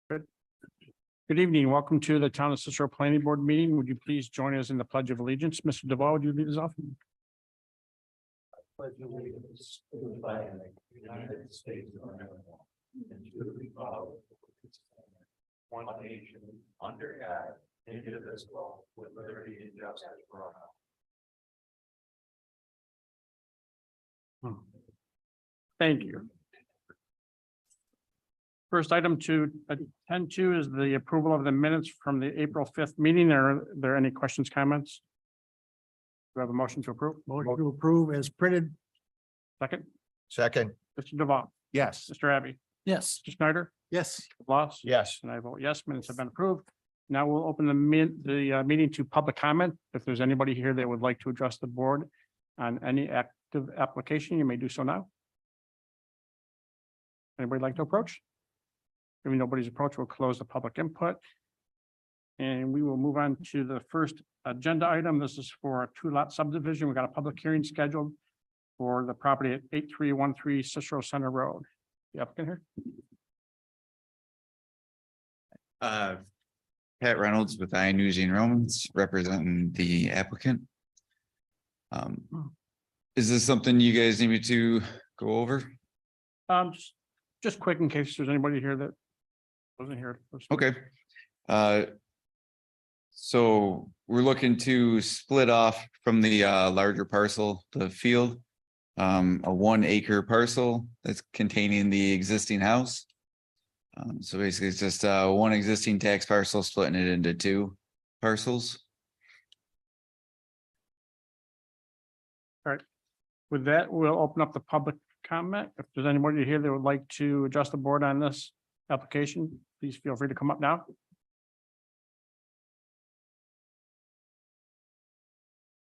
Good evening. Welcome to the Town of Cicero Planning Board meeting. Would you please join us in the Pledge of Allegiance? Mr. Duval, would you lead us off? Pledge allegiance to the flag of the United States of America and to the republic one nation under God, indivisible, with liberty and justice for all. Thank you. First item to attend to is the approval of the minutes from the April 5th meeting. Are there any questions, comments? Do I have a motion to approve? Motion to approve as printed. Second, Second. Mr. Duval, Yes. Mr. Abbey, Yes. Mr. Snyder, Yes. Bloss. Yes. And I vote yes, minutes have been approved. Now we'll open the meeting to public comment. If there's anybody here that would like to address the board on any active application, you may do so now. Anybody like to approach? If nobody's approached, we'll close the public input. And we will move on to the first agenda item. This is for a 2-lot subdivision. We've got a public hearing scheduled for the property at 8313 Cicero Center Road. The applicant here? Pat Reynolds with I News and Romans representing the applicant. Is this something you guys need me to go over? Just quick in case there's anybody here that wasn't here. Okay. So we're looking to split off from the larger parcel, the field. A 1-acre parcel that's containing the existing house. So basically it's just one existing tax parcel, splitting it into 2 parcels. With that, we'll open up the public comment. If there's anybody here that would like to address the board on this application, please feel free to come up now.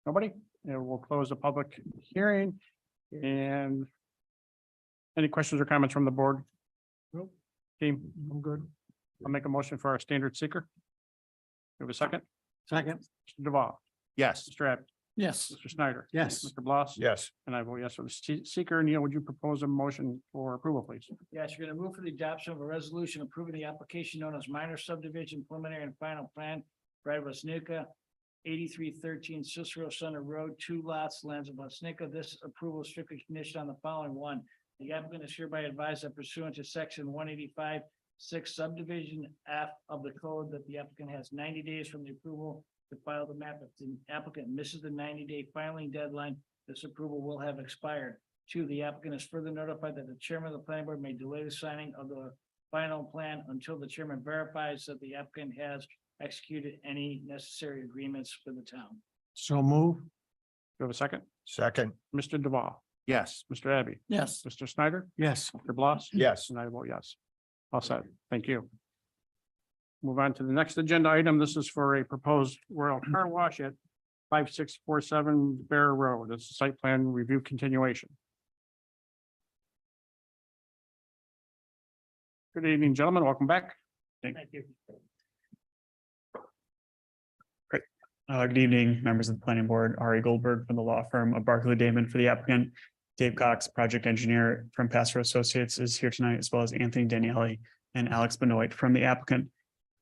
Nobody? And we'll close the public hearing. And any questions or comments from the board? Nope. Team, I'm good. I'll make a motion for our standard seeker. We have a second? Second. Mr. Duval, Yes. Mr. Abbott, Yes. Mr. Snyder. Yes. Mr. Bloss. Yes. And I vote yes for the seeker. Neil, would you propose a motion for approval, please? Yes, you're gonna move for the adoption of a resolution approving the application known as minor subdivision preliminary and final plan. Right, Wasnika, 8313 Cicero Center Road, 2 lots, lands of Wasnika. This approval is strictly conditioned on the following: 1, the applicant is hereby advised that pursuant to section 185(6) subdivision F of the code, that the applicant has 90 days from the approval to file the map. If the applicant misses the 90-day filing deadline, this approval will have expired. 2, the applicant is further notified that the chairman of the planning board may delay the signing of the final plan until the chairman verifies that the applicant has executed any necessary agreements for the town. So move. Do you have a second? Second. Mr. Duval, Yes. Mr. Abbey, Yes. Mr. Snyder, Yes. Mr. Bloss. Yes. And I vote yes. All set. Thank you. Move on to the next agenda item. This is for a proposed Royal Car Wash at 5647 Bear Road. It's a site plan review continuation. Good evening, gentlemen. Welcome back. Thank you. Good evening, members of the planning board. Ari Goldberg from the law firm of Barclay Damon for the applicant. Dave Cox, project engineer from Pastor Associates, is here tonight, as well as Anthony Daniele and Alex Benoit from the applicant.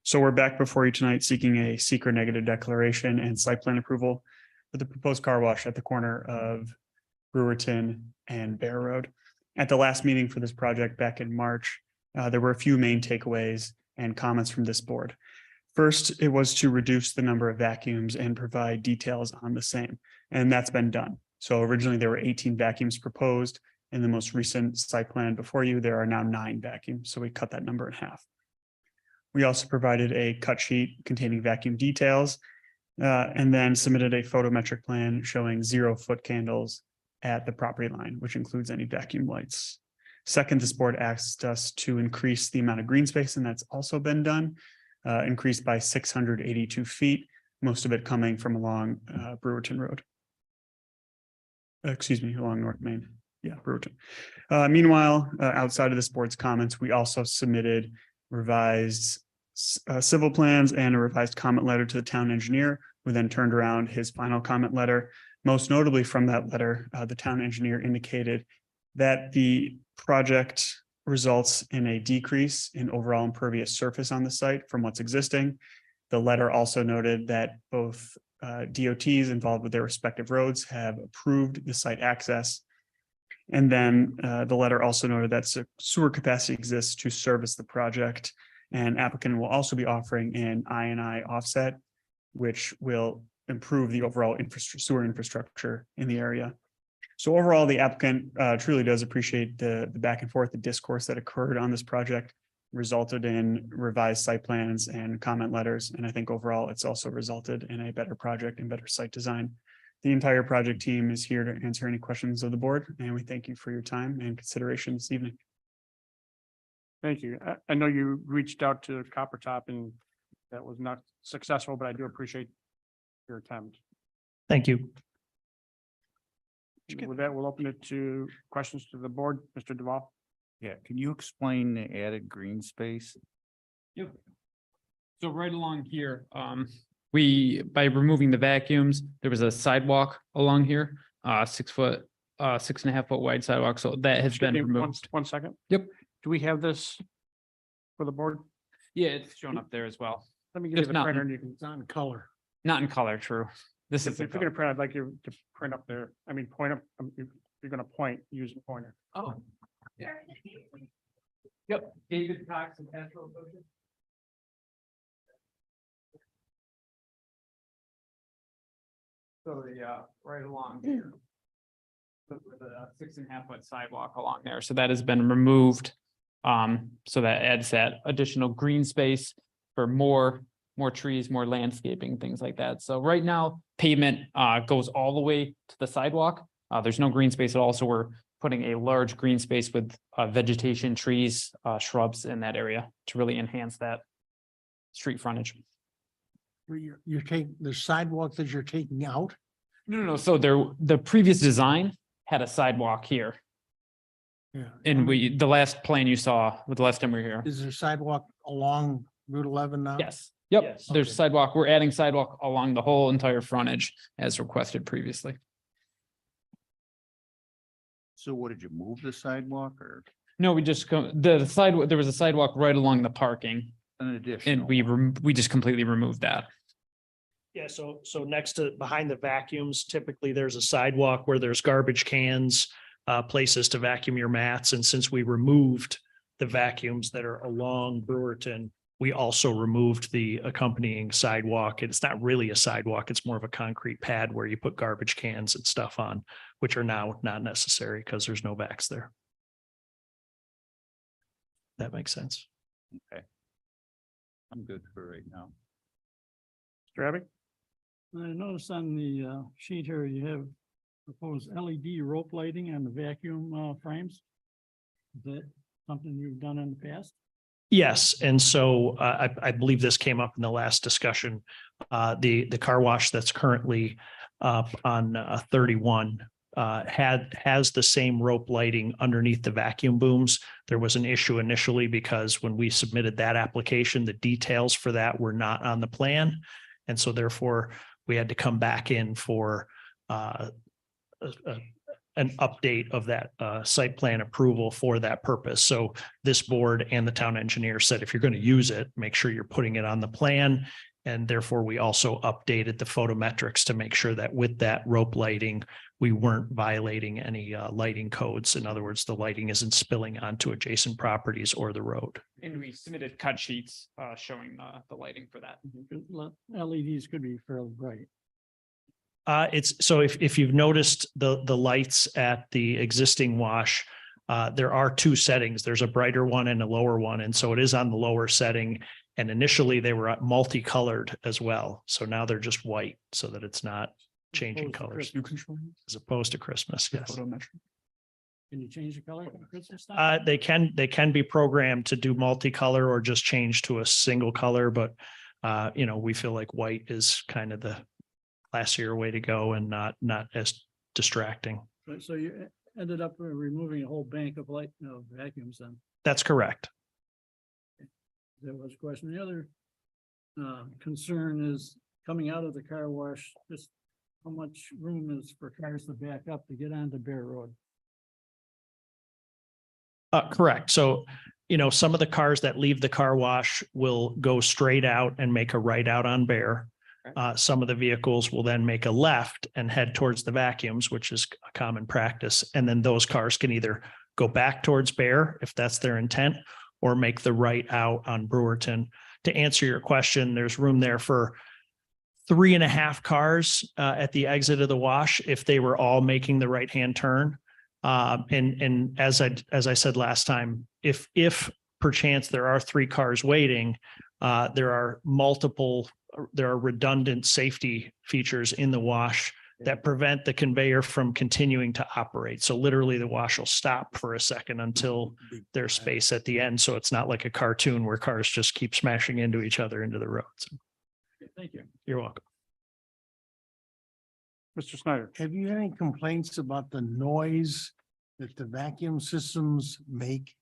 So we're back before you tonight seeking a seeker negative declaration and site plan approval for the proposed car wash at the corner of Brewerton and Bear Road. At the last meeting for this project back in March, there were a few main takeaways and comments from this board. First, it was to reduce the number of vacuums and provide details on the same, and that's been done. So originally there were 18 vacuums proposed. In the most recent site plan before you, there are now 9 vacuums, so we cut that number in half. We also provided a cut sheet containing vacuum details, and then submitted a photometric plan showing 0 foot candles at the property line, which includes any vacuum lights. Second, this board asked us to increase the amount of green space, and that's also been done. Increased by 682 feet, most of it coming from along Brewerton Road. Along North Main. Yeah, Brewerton. Meanwhile, outside of this board's comments, we also submitted revised civil plans and a revised comment letter to the town engineer, who then turned around his final comment letter. Most notably from that letter, the town engineer indicated that the project results in a decrease in overall impervious surface on the site from what's existing. The letter also noted that both DOTs involved with their respective roads have approved the site access. And then the letter also noted that sewer capacity exists to service the project. And applicant will also be offering an I&I offset, which will improve the overall sewer infrastructure in the area. So overall, the applicant truly does appreciate the back and forth, the discourse that occurred on this project resulted in revised site plans and comment letters. And I think overall, it's also resulted in a better project and better site design. The entire project team is here to answer any questions of the board, and we thank you for your time and consideration this evening. Thank you. I know you reached out to Copper Top and that was not successful, but I do appreciate your attempt. Thank you. With that, we'll open it to questions to the board. Mr. Duval. Yeah, can you explain the added green space? Yep. So right along here, by removing the vacuums, there was a sidewalk along here, 6 foot, 6.5 foot wide sidewalk. So that has been Excuse me, removed. One second. Yep. Do we have this for the board? Yeah, it's shown up there as well. Let me give you If the not- printer and you can, It's on color. Not in color, true. This if is. you're gonna print, I'd like you to print up there. I mean, point up, if you're gonna point, use the pointer. Oh. Yeah. Yep, David Cox and Cicero. So right along here. With a 6.5 foot sidewalk along there, so that has been removed. So that adds that additional green space for more trees, more landscaping, things like that. So right now pavement goes all the way to the sidewalk. There's no green space at all, so we're putting a large green space with vegetation, trees, shrubs in that area to really enhance that street frontage. You're taking, the sidewalk that you're taking out? No. So the previous design had a sidewalk here. Yeah. And the last plan you saw with the last time we were here. Is there sidewalk along Route 11 now? Yes, yep, Yes. there's Okay. sidewalk. We're adding sidewalk along the whole entire frontage as requested previously. So what, did you move the sidewalk or No, we just go, the sidewalk, there was a sidewalk right along the parking an additional? and we just completely removed that. Yeah, so next to, behind the vacuums, typically there's a sidewalk where there's garbage cans, places to vacuum your mats. And since we removed the vacuums that are along Brewerton, we also removed the accompanying sidewalk. It's not really a sidewalk. It's more of a concrete pad where you put garbage cans and stuff on, which are now not necessary because there's no vacs there. That makes sense. Okay. I'm good for right now. Mr. Abbey? I noticed on the sheet here, you have proposed LED rope lighting on the vacuum frames. Is that something you've done in the past? Yes, and so I believe this came up in the last discussion. The car wash that's currently up on 31 has the same rope lighting underneath the vacuum booms. There was an issue initially because when we submitted that application, the details for that were not on the plan. And so therefore, we had to come back in for an update of that site plan approval for that purpose. So this board and the town engineer said, if you're going to use it, make sure you're putting it on the plan. And therefore, we also updated the photometrics to make sure that with that rope lighting, we weren't violating any lighting codes. In other words, the lighting isn't spilling onto adjacent properties or the road. And we submitted cut sheets showing the lighting for that. LEDs could be fairly bright. It's so if you've noticed the lights at the existing wash, there are two settings. There's a brighter one and a lower one. And so it is on the lower setting. And initially they were multicolored as well. So now they're just white so that it's not changing Opposed to colors Christmas. as opposed to Christmas. Yes. Photometric. Can you change the color for Christmas time? They can be programmed to do multicolor or just change to a single color, but we feel like white is kind of the classier way to go and not as distracting. So you ended up removing a whole bank of vacuums then. That's correct. That was a question. The other concern is coming out of the car wash, just how much room is for cars to back up to get onto Bear Road? Correct. So, some of the cars that leave the car wash will go straight out and make a right out on Bear. Some of the vehicles will then make a left and head towards the vacuums, which is a common practice. And then those cars can either go back towards Bear if that's their intent, or make the right out on Brewerton. To answer your question, there's room there for 3.5 cars at the exit of the wash if they were all making the right-hand turn. And as I said last time, if perchance there are 3 cars waiting, there are redundant safety features in the wash that prevent the conveyor from continuing to operate. So literally the wash will stop for a second until there's space at the end. So it's not like a cartoon where cars just keep smashing into each other into the roads. Thank you. You're welcome. Mr. Snyder. Have you had any complaints about the noise that the vacuum systems make?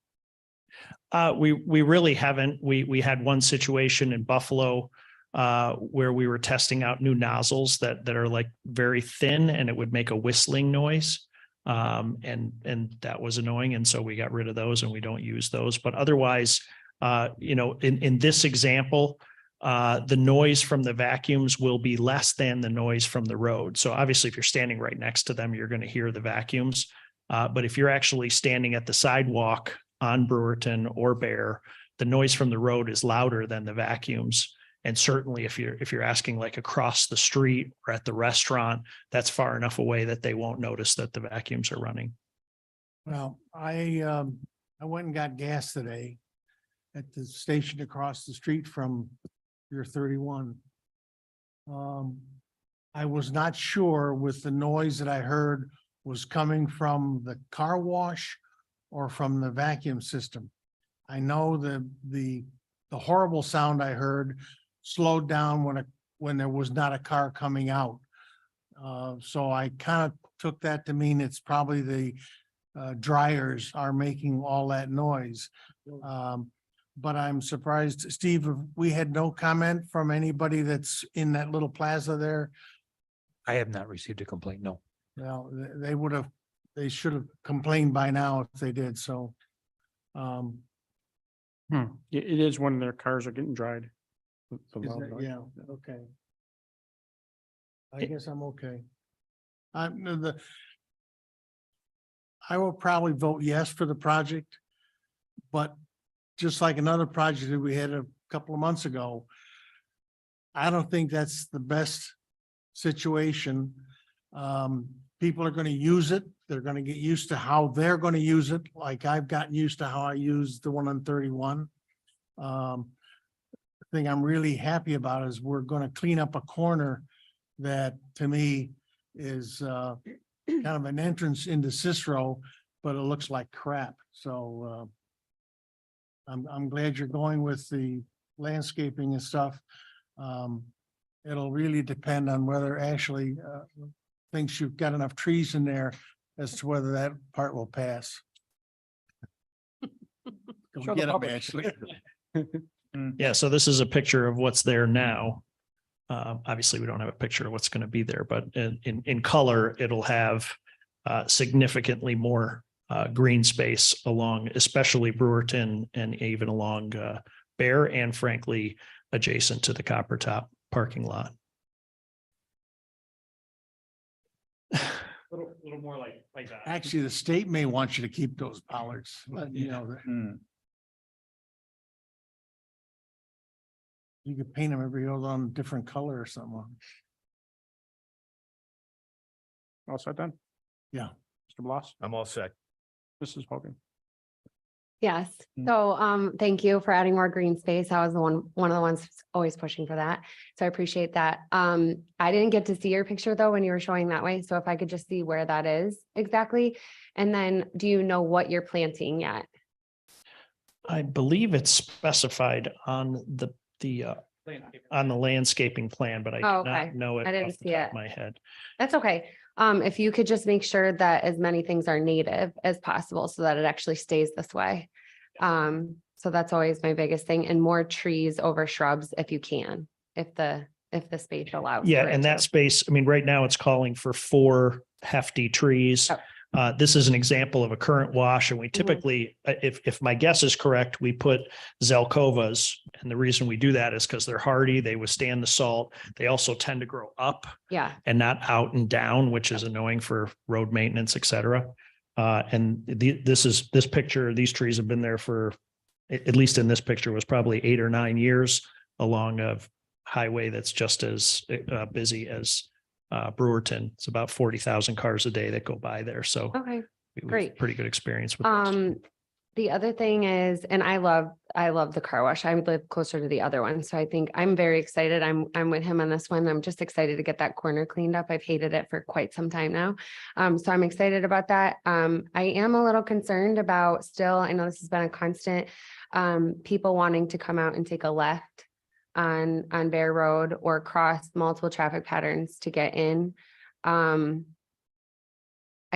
We really haven't. We had one situation in Buffalo where we were testing out new nozzles that are like very thin, and it would make a whistling noise. And that was annoying. And so we got rid of those and we don't use those. But otherwise, in this example, the noise from the vacuums will be less than the noise from the road. So obviously, if you're standing right next to them, you're going to hear the vacuums. But if you're actually standing at the sidewalk on Brewerton or Bear, the noise from the road is louder than the vacuums. And certainly if you're asking like across the street or at the restaurant, that's far enough away that they won't notice that the vacuums are running. Well, I went and got gas today at the station across the street from your 31. I was not sure with the noise that I heard was coming from the car wash or from the vacuum system. I know the horrible sound I heard slowed down when there was not a car coming out. So I kind of took that to mean it's probably the dryers are making all that noise. But I'm surprised, Steve, we had no comment from anybody that's in that little plaza there. I have not received a complaint, no. Well, they should have complained by now if they did, so. It is when their cars are getting dried. The Is loud that- noise. Yeah, okay. I guess I'm okay. I will probably vote yes for the project. But just like another project that we had a couple of months ago, I don't think that's the best situation. People are going to use it. They're going to get used to how they're going to use it. Like I've gotten used to how I use the one on 31. The thing I'm really happy about is we're going to clean up a corner that to me is kind of an entrance into Cicero, but it looks like crap. So I'm glad you're going with the landscaping and stuff. It'll really depend on whether Ashley thinks you've got enough trees in there as to whether that part will pass. Go Show the get 'em, public. Ashley. Yeah, so this is a picture of what's there now. Obviously, we don't have a picture of what's going to be there, but in color, it'll have significantly more green space along, especially Brewerton and even along Bear and frankly, adjacent to the Copper Top parking lot. Little more like that. Actually, the state may want you to keep those bollards, but you know. You could paint them every other on a different color or something. All set then? Yeah. Mr. Bloss, I'm all set. Mrs. Hogan. Yes, so thank you for adding more green space. I was one of the ones always pushing for that. So I appreciate that. I didn't get to see your picture though when you were showing that way. So if I could just see where that is exactly. And then do you know what you're planting yet? I believe it's specified on the landscaping plan, but I Oh, do okay. not know it I didn't off the see top it. of my head. That's okay. If you could just make sure that as many things are native as possible so that it actually stays this way. So that's always my biggest thing, and more trees over shrubs if you can, if the space allows. Yeah, for it and that to. space, I mean, right now it's calling for 4 hefty trees. Oh. This is an example of a current wash, and we typically, if my guess is correct, we put Zelkovas. And the reason we do that is because they're hardy, they withstand the salt. They also tend to grow up Yeah, and not out and down, which is annoying for road maintenance, et cetera. This picture, these trees have been there for, at least in this picture, was probably 8 or 9 years along a highway that's just as busy as Brewerton. It's about 40,000 cars a day that go by there. So okay. we have Great. pretty good experience with those. The other thing is, and I love the car wash. I live closer to the other one. So I think I'm very excited. I'm with him on this one. I'm just excited to get that corner cleaned up. I've hated it for quite some time now. So I'm excited about that. I am a little concerned about still, I know this has been a constant, people wanting to come out and take a left on Bear Road or cross multiple traffic patterns to get in. I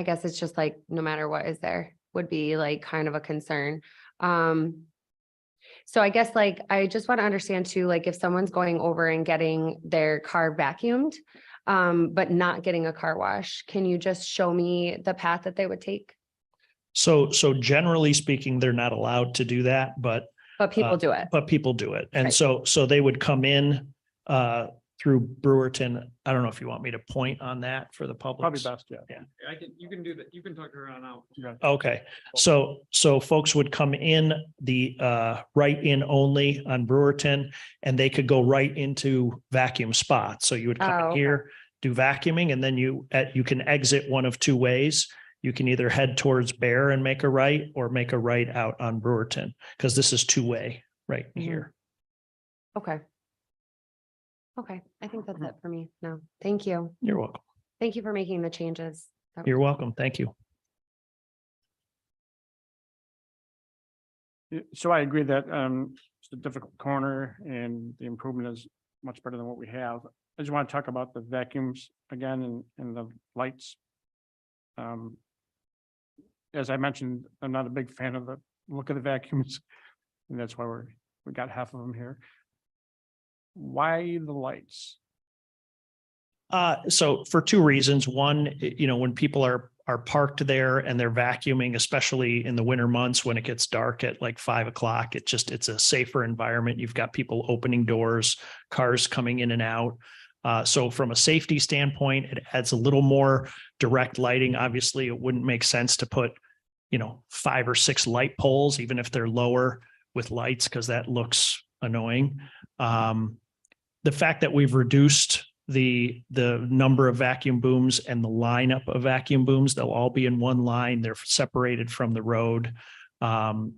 guess it's just like, no matter what is there, would be like kind of a concern. So I guess like, I just want to understand too, like if someone's going over and getting their car vacuumed, but not getting a car wash, can you just show me the path that they would take? So generally speaking, they're not allowed to do that, but People do it. But people do it. And Right. so they would come in through Brewerton. I don't know if you want me to point on that for the public. Probably best, yeah. You can do that. You can talk her on out. Okay, so folks would come in the right in only on Brewerton, and they could go right into vacuum spots. So you would Oh, come in okay. here, do vacuuming, and then you can exit one of two ways. You can either head towards Bear and make a right, or make a right out on Brewerton, because this is two-way right Mhm. here. Okay. Okay, I think that's it for me. No, thank you. You're welcome. Thank you for making the changes. That You're was- welcome. Thank you. So I agree that it's a difficult corner and the improvement is much better than what we have. I just want to talk about the vacuums again and the lights. As I mentioned, I'm not a big fan of the look of the vacuums, and that's why we got half of them here. Why the lights? So for two reasons. One, when people are parked there and they're vacuuming, especially in the winter months when it gets dark at like 5 o'clock, it's a safer environment. You've got people opening doors, cars coming in and out. So from a safety standpoint, it adds a little more direct lighting. Obviously, it wouldn't make sense to put, 5 or 6 light poles, even if they're lower with lights, because that looks annoying. The fact that we've reduced the number of vacuum booms and the lineup of vacuum booms, they'll all be in one line. They're separated from the road. Part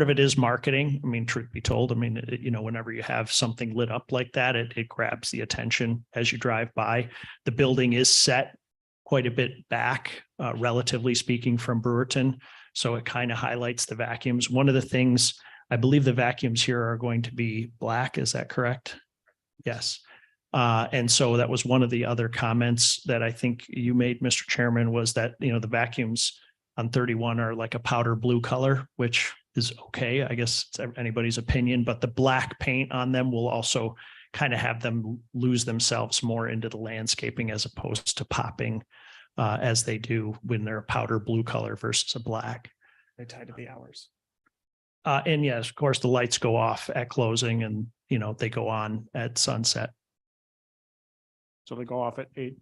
of it is marketing. I mean, truth be told, whenever you have something lit up like that, it grabs the attention as you drive by. The building is set quite a bit back, relatively speaking, from Brewerton. So it kind of highlights the vacuums. One of the things, I believe the vacuums here are going to be black. Is that correct? Yes. And so that was one of the other comments that I think you made, Mr. Chairman, was that, the vacuums on 31 are like a powder blue color, which is okay. I guess it's anybody's opinion, but the black paint on them will also kind of have them lose themselves more into the landscaping as opposed to popping as they do when they're a powder blue color versus a black. They tie to the hours. And yes, of course, the lights go off at closing and, they go on at sunset. So they go off at 8.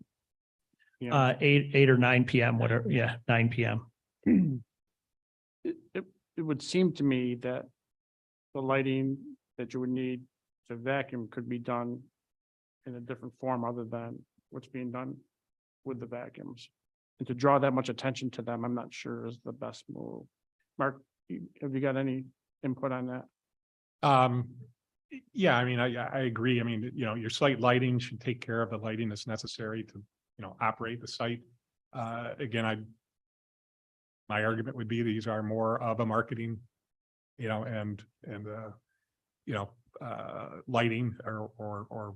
8 or 9 PM, whatever. Yeah, 9 PM. It would seem to me that the lighting that you would need to vacuum could be done in a different form other than what's being done with the vacuums. And to draw that much attention to them, I'm not sure is the best move. Mark, have you got any input on that? Yeah, I agree. Your site lighting should take care of the lighting that's necessary to, operate the site. Again, my argument would be these are more of a marketing, and lighting or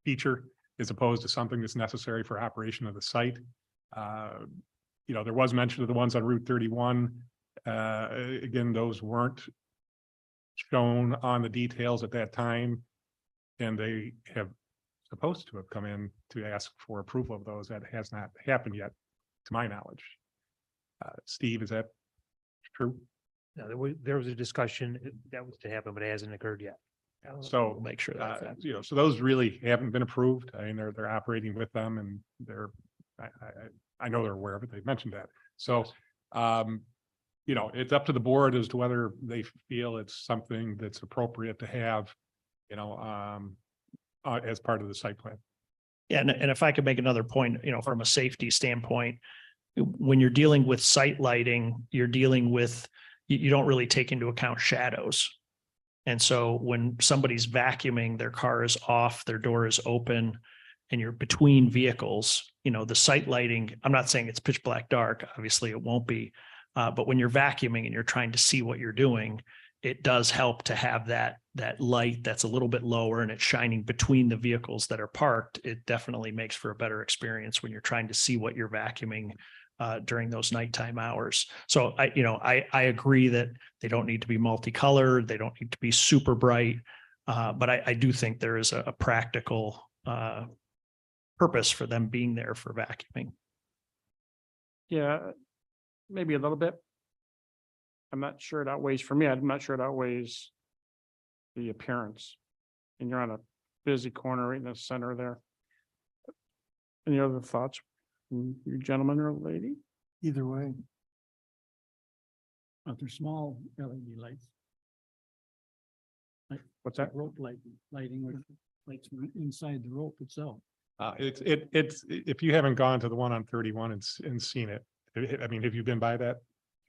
feature as opposed to something that's necessary for operation of the site. There was mention of the ones on Route 31. Again, those weren't shown on the details at that time, and they have supposed to have come in to ask for approval of those. That has not happened yet. to my knowledge. Steve, is that true? No, there was a discussion that was to happen, but it hasn't occurred yet. So, We'll make sure that's. so those really haven't been approved. I mean, they're operating with them and I know they're aware of it. They've mentioned that. So, it's up to the board as to whether they feel it's something that's appropriate to have, as part of the site plan. Yeah, and if I could make another point, from a safety standpoint, when you're dealing with site lighting, you're dealing with, you don't really take into account shadows. And so when somebody's vacuuming, their car is off, their door is open, and you're between vehicles, the site lighting, I'm not saying it's pitch black dark, obviously it won't be. But when you're vacuuming and you're trying to see what you're doing, it does help to have that light that's a little bit lower and it's shining between the vehicles that are parked. It definitely makes for a better experience when you're trying to see what you're vacuuming during those nighttime hours. So I agree that they don't need to be multicolored. They don't need to be super bright. But I do think there is a practical purpose for them being there for vacuuming. Yeah, maybe a little bit. I'm not sure it outweighs, for me, I'm not sure it outweighs the appearance. And you're on a busy corner right in the center there. Any other thoughts, from you gentlemen or lady? Either way. But they're small LED lights. What's that? Rope lighting with lights inside the rope itself. It's if you haven't gone to the one on 31 and seen it, I mean, have you been by that,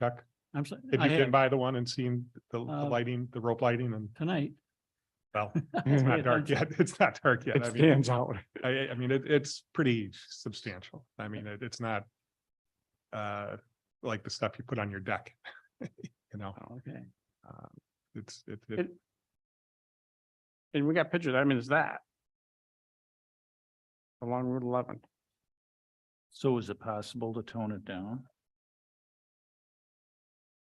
Chuck? I'm sorry, Have I you been have by the one and seen the lighting, the rope lighting and, tonight. well, it's not dark yet. It's not dark yet. It I mean, stands out. I mean, it's pretty substantial. I mean, it's not like the stuff you put on your deck, Okay. it's And we got pictures, I mean, it's that. Along Route 11. So is it possible to tone it down?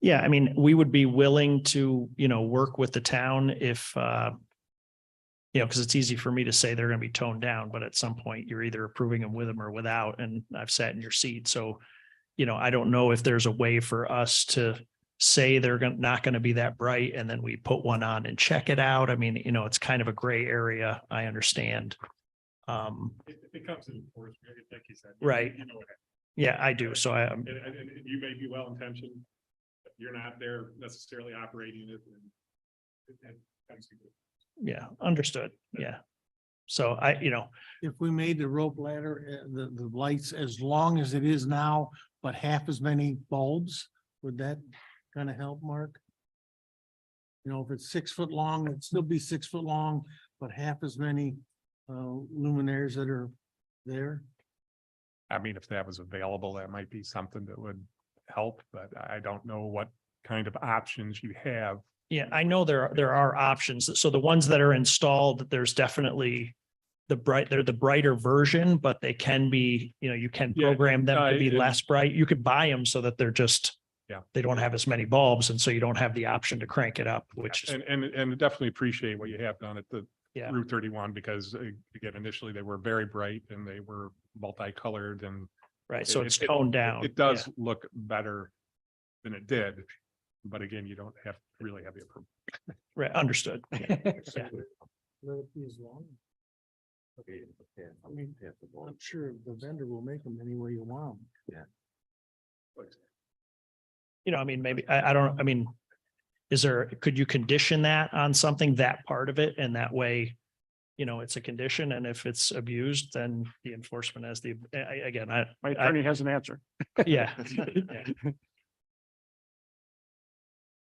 Yeah, I mean, we would be willing to, work with the town if, because it's easy for me to say they're going to be toned down, but at some point you're either approving them with them or without, and I've sat in your seat. So, I don't know if there's a way for us to say they're not going to be that bright and then we put one on and check it out. I mean, it's kind of a gray area. I understand. it comes in force, like you said. Right. You know what Yeah, I do. So and you may be well intentioned, but you're not there necessarily operating it. yeah, understood. Yeah. So If we made the rope ladder, the lights as long as it is now, but half as many bulbs, would that kind of help, Mark? If it's 6 foot long, it'd still be 6 foot long, but half as many luminaires that are there. I mean, if that was available, that might be something that would help, but I don't know what kind of options you have. yeah, I know there are options. So the ones that are installed, there's definitely they're the brighter version, but they can be, you can Yeah, program them to be it- less bright. You could buy them so that they're just, Yeah. they don't have as many bulbs. And so you don't have the option to crank it up, which is, And definitely appreciate what you have done at the Yeah. Route 31, because again, initially they were very bright and they were multicolored and right. So it- it's it- toned down. it does look better than it did. But again, you don't have really have the approval. Yeah, right. Understood. Yeah. Yeah. Let it be as long. I mean, I'm sure the vendor will make them any way you want them. I mean, maybe, I mean, could you condition that on something, that part of it? And that way, it's a condition. And if it's abused, then the enforcement has again, My attorney has an answer. yeah.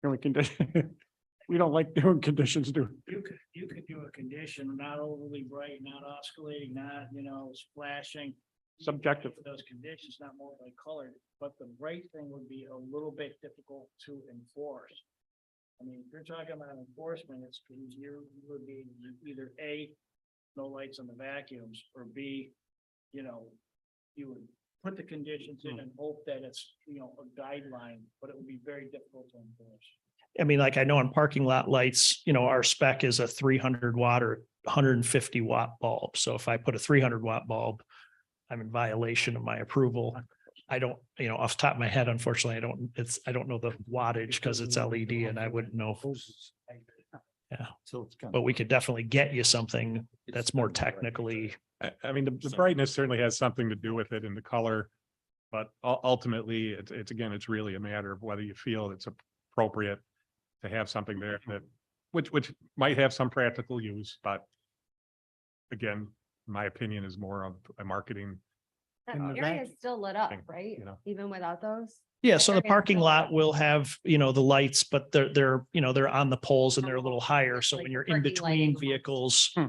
Can we condition? We don't like doing conditions, do we? You could do a condition, not overly bright, not oscillating, not, splashing. Subjective. Those conditions, not more like colored, but the bright thing would be a little bit difficult to enforce. I mean, if you're talking about enforcement, it's because you would be either A, no lights on the vacuums, or B, you would put the conditions in and hope that it's, a guideline, but it would be very difficult to enforce. I mean, like I know on parking lot lights, our spec is a 300 watt or 150 watt bulb. So if I put a 300 watt bulb, I'm in violation of my approval. I don't, off the top of my head, unfortunately, I don't know the wattage because it's LED and I wouldn't know. Yeah, So it's kind but we could definitely get you something that's more technically. I mean, the brightness certainly has something to do with it in the color. But ultimately, it's again, it's really a matter of whether you feel it's appropriate to have something there that, which might have some practical use, but again, my opinion is more of a marketing. That In the area back, is still lit up, thing, right? you know. Even without those? Yeah, so the Area is parking still lit lot up. will have, the lights, but they're on the poles and they're a little higher. So Like when the you're in parking between lighting. vehicles, Hmm.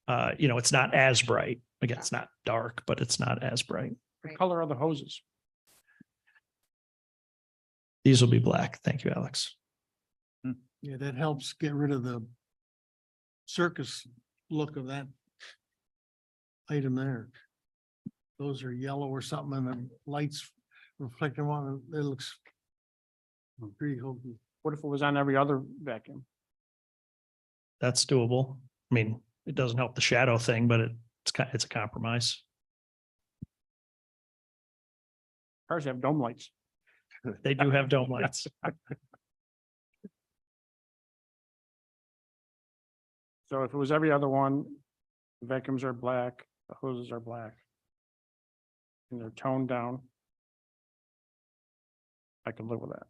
it's not as bright. Again, it's not dark, but it's not as bright. The Right. color of the hoses. These will be black. Thank you, Alex. Yeah, that helps get rid of the circus look of that item there. Those are yellow or something and the lights reflecting on it. It looks pretty hokey. What if it was on every other vacuum? That's doable. I mean, it doesn't help the shadow thing, but it's a compromise. Cars have dome lights. They do have dome lights. So if it was every other one, the vacuums are black, the hoses are black. And they're toned down. I can live with that.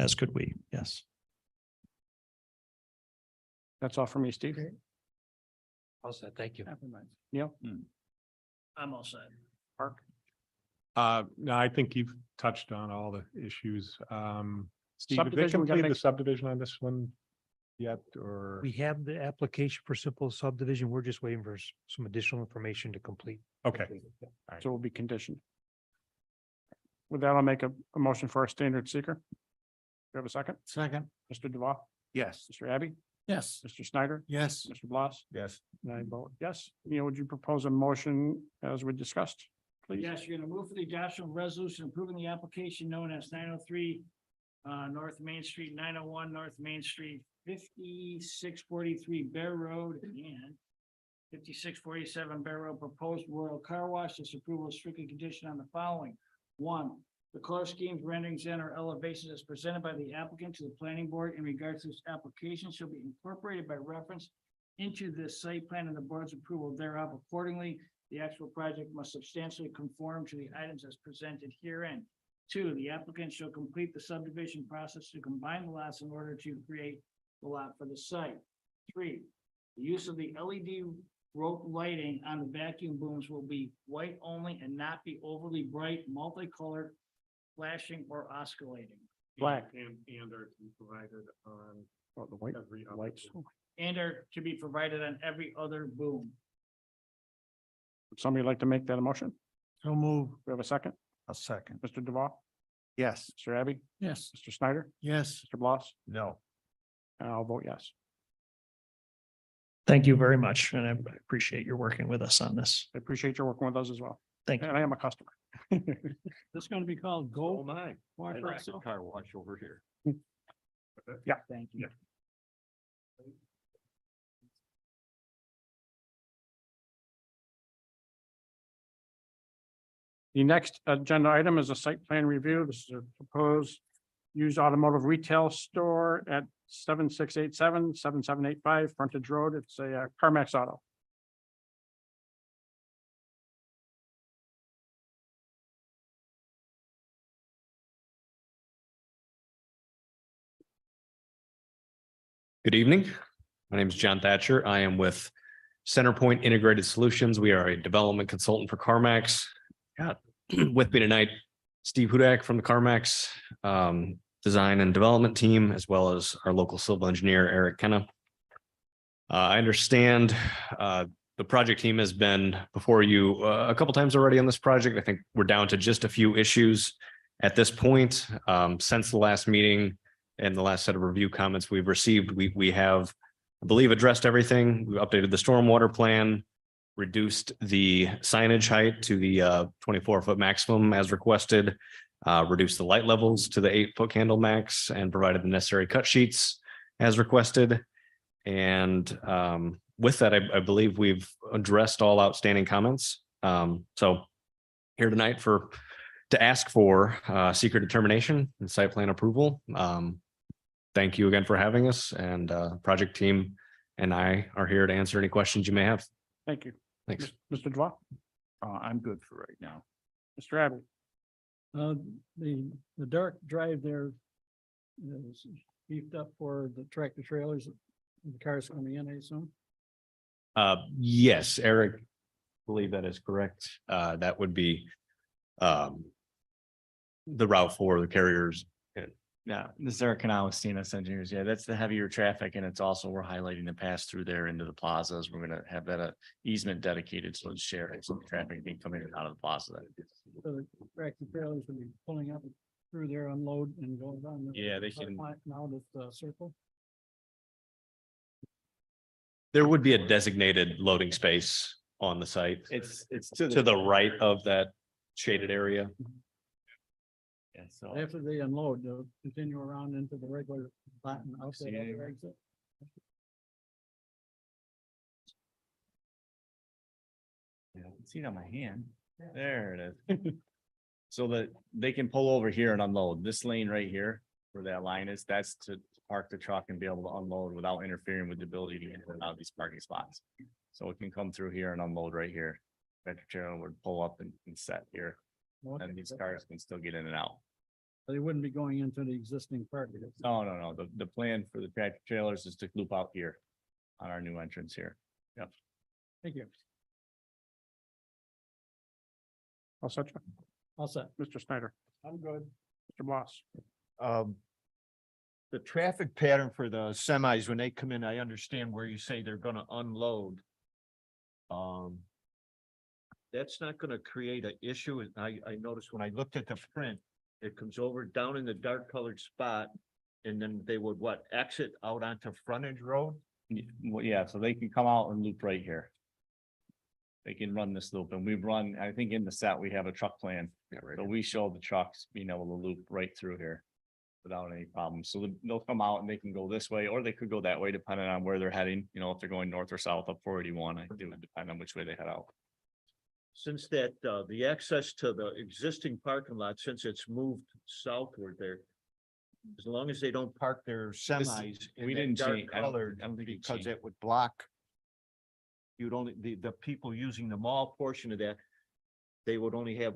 As could we, yes. That's all for me, Steve. All set, thank you. Neil, I'm all set. Park, No, I think you've touched on all the issues. Steve, did they Subdivision, we gotta complete the make- subdivision on this one yet, or? We have the application for simple subdivision. We're just waiting for some additional information to complete. Okay, so it will be conditioned. With that, I'll make a motion for our standard seeker. Do you have a second? Second, Mr. Duval, Yes. Mr. Abbey, yes, Mr. Snyder, yes, Mr. Bloss, Yes. and I vote yes. Neil, would you propose a motion as we discussed? Please. Yes, you're gonna move for the adoption of resolution approving the application known as 903 North Main Street, 901 North Main Street, 5643 Bear Road and 5647 Bear Road proposed Royal Car Wash. This approval is strictly conditioned on the following. One, the color schemes, renderings, and or elevations as presented by the applicant to the planning board in regards to this application shall be incorporated by reference into this site plan and the board's approval thereof. Accordingly, the actual project must substantially conform to the items as presented herein. Two, the applicant shall complete the subdivision process to combine the lots in order to create the lot for the site. Three, the use of the LED rope lighting on the vacuum booms will be white only and not be overly bright, multicolored, flashing or oscillating. Black. And are provided on. Oh, the white lights. And are to be provided on every other boom. Would somebody like to make that a motion? so move, We have a second. A second. Mr. Duval, Yes. Mr. Abbey, yes, Mr. Snyder, yes. Mr. Bloss, No. and I'll vote yes. Thank you very much. And I appreciate your working with us on this. I appreciate your working with us as well. Thank you. And I am a customer. This is gonna be called Go. my. Wash also? car wash over here. Thank you. The next agenda item is a site plan review. This is a proposed used automotive retail store at 7687 7785 Frontage Road. It's a CarMax Auto. Good evening. My name is John Thatcher. I am with CenterPoint Integrated Solutions. We are a development consultant for CarMax. Got with me tonight, Steve Hudak from the CarMax design and development team, as well as our local civil engineer, Eric Kenna. I understand the project team has been before you a couple times already on this project. I think we're down to just a few issues at this point. Since the last meeting and the last set of review comments we've received, we have, I believe, addressed everything. We updated the stormwater plan, reduced the signage height to the 24-foot maximum as requested, reduced the light levels to the 8-foot candle max, and provided the necessary cut sheets as requested. And with that, I believe we've addressed all outstanding comments. So here tonight to ask for secret determination and site plan approval. Thank you again for having us, and project team and I are here to answer any questions you may have. Thank you. Thanks. Mr. Duval, I'm good for right now. Mr. Abbott, The dark drive there is beefed up for the tractor trailers, the cars coming in, I assume. Yes, Eric, believe that is correct. That would be the route for the carriers. Yeah, this is Eric Canal with CNS Engineers. Yeah, that's the heavier traffic, and it's also, we're highlighting the pass through there into the plazas. We're gonna have that easement dedicated, so it's shared, so the traffic can come in and out of the plaza. So the tractor trailers will be pulling up through there, unload and go down. Yeah, they can- Now this circle. There would be a designated loading space on the site It's to the right of that shaded area. Yeah, so After they unload, they'll continue around into the regular lot and out that other exit. yeah, I can see it on my hand. There it is. So that they can pull over here and unload. This lane right here, where that line is, that's to park the truck and be able to unload without interfering with the ability to get in and out of these parking spots. So it can come through here and unload right here. Tractor trailer would pull up and set here, and these cars can still get in and out. They wouldn't be going into the existing parking. No. The plan for the tractor trailers is to loop out here on our new entrance here. Yep. Thank you. all set, All set. Mr. Snyder, I'm good. Mr. Bloss. The traffic pattern for the semis, when they come in, I understand where you say they're gonna unload. That's not gonna create an issue. And I noticed when I looked at the print, it comes over down in the dark colored spot. And then they would exit out onto frontage road? Well, yeah, so they can come out and loop right here. They can run this loop, and we've run, I think in the set, we have a truck plan. So we show the trucks being able to loop right through here without any problem. So they'll come out and they can go this way, or they could go that way, depending on where they're heading. You know, if they're going north or south up 481, I do depend on which way they head out. Since that, the access to the existing parking lot, since it's moved southward there. As long as they don't park their semis we in didn't that dark change- I don't- colored, I don't think it because changed. it would block. You'd only, the people using the mall portion of that, they would only have,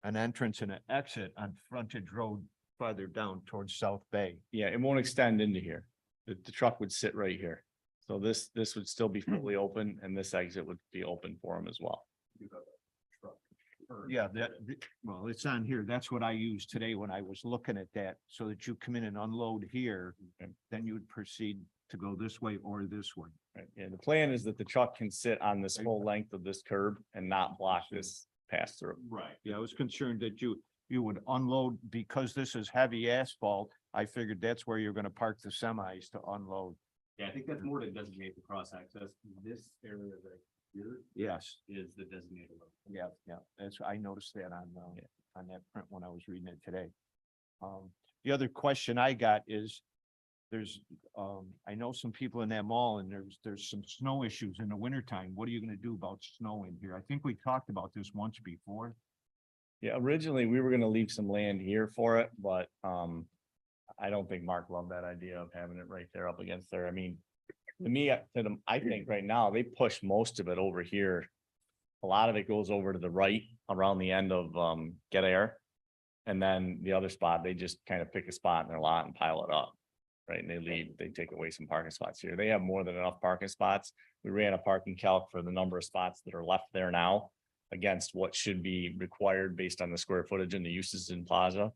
an entrance and an exit on frontage road farther down towards South Bay. Yeah, it won't extend into here. The truck would sit right here. So this would still be fully open, and this exit would be open for them as well. Yeah, well, it's on here. That's what I used today when I was looking at that, so that you come in and unload here, then you would proceed to go this way or this way. Right, yeah, the plan is that the truck can sit on this whole length of this curb and not block this pass through. Right. Yeah, I was concerned that you would unload, because this is heavy asphalt. I figured that's where you're gonna park the semis to unload. Yeah, I think that's more to designate the cross access. This area right here Yes, is the designated. yeah, that's, I noticed that on that print when I was reading it today. The other question I got is, there's, I know some people in that mall, and there's some snow issues in the wintertime. What are you gonna do about snow in here? I think we talked about this once before. Yeah, originally we were gonna leave some land here for it, but I don't think Mark loved that idea of having it right there up against there. I mean, to me, I think right now they push most of it over here. A lot of it goes over to the right around the end of Get Air. And then the other spot, they just kind of pick a spot in their lot and pile it up. Right, and they take away some parking spots here. They have more than enough parking spots. We ran a parking calc for the number of spots that are left there now against what should be required based on the square footage and the uses in plaza.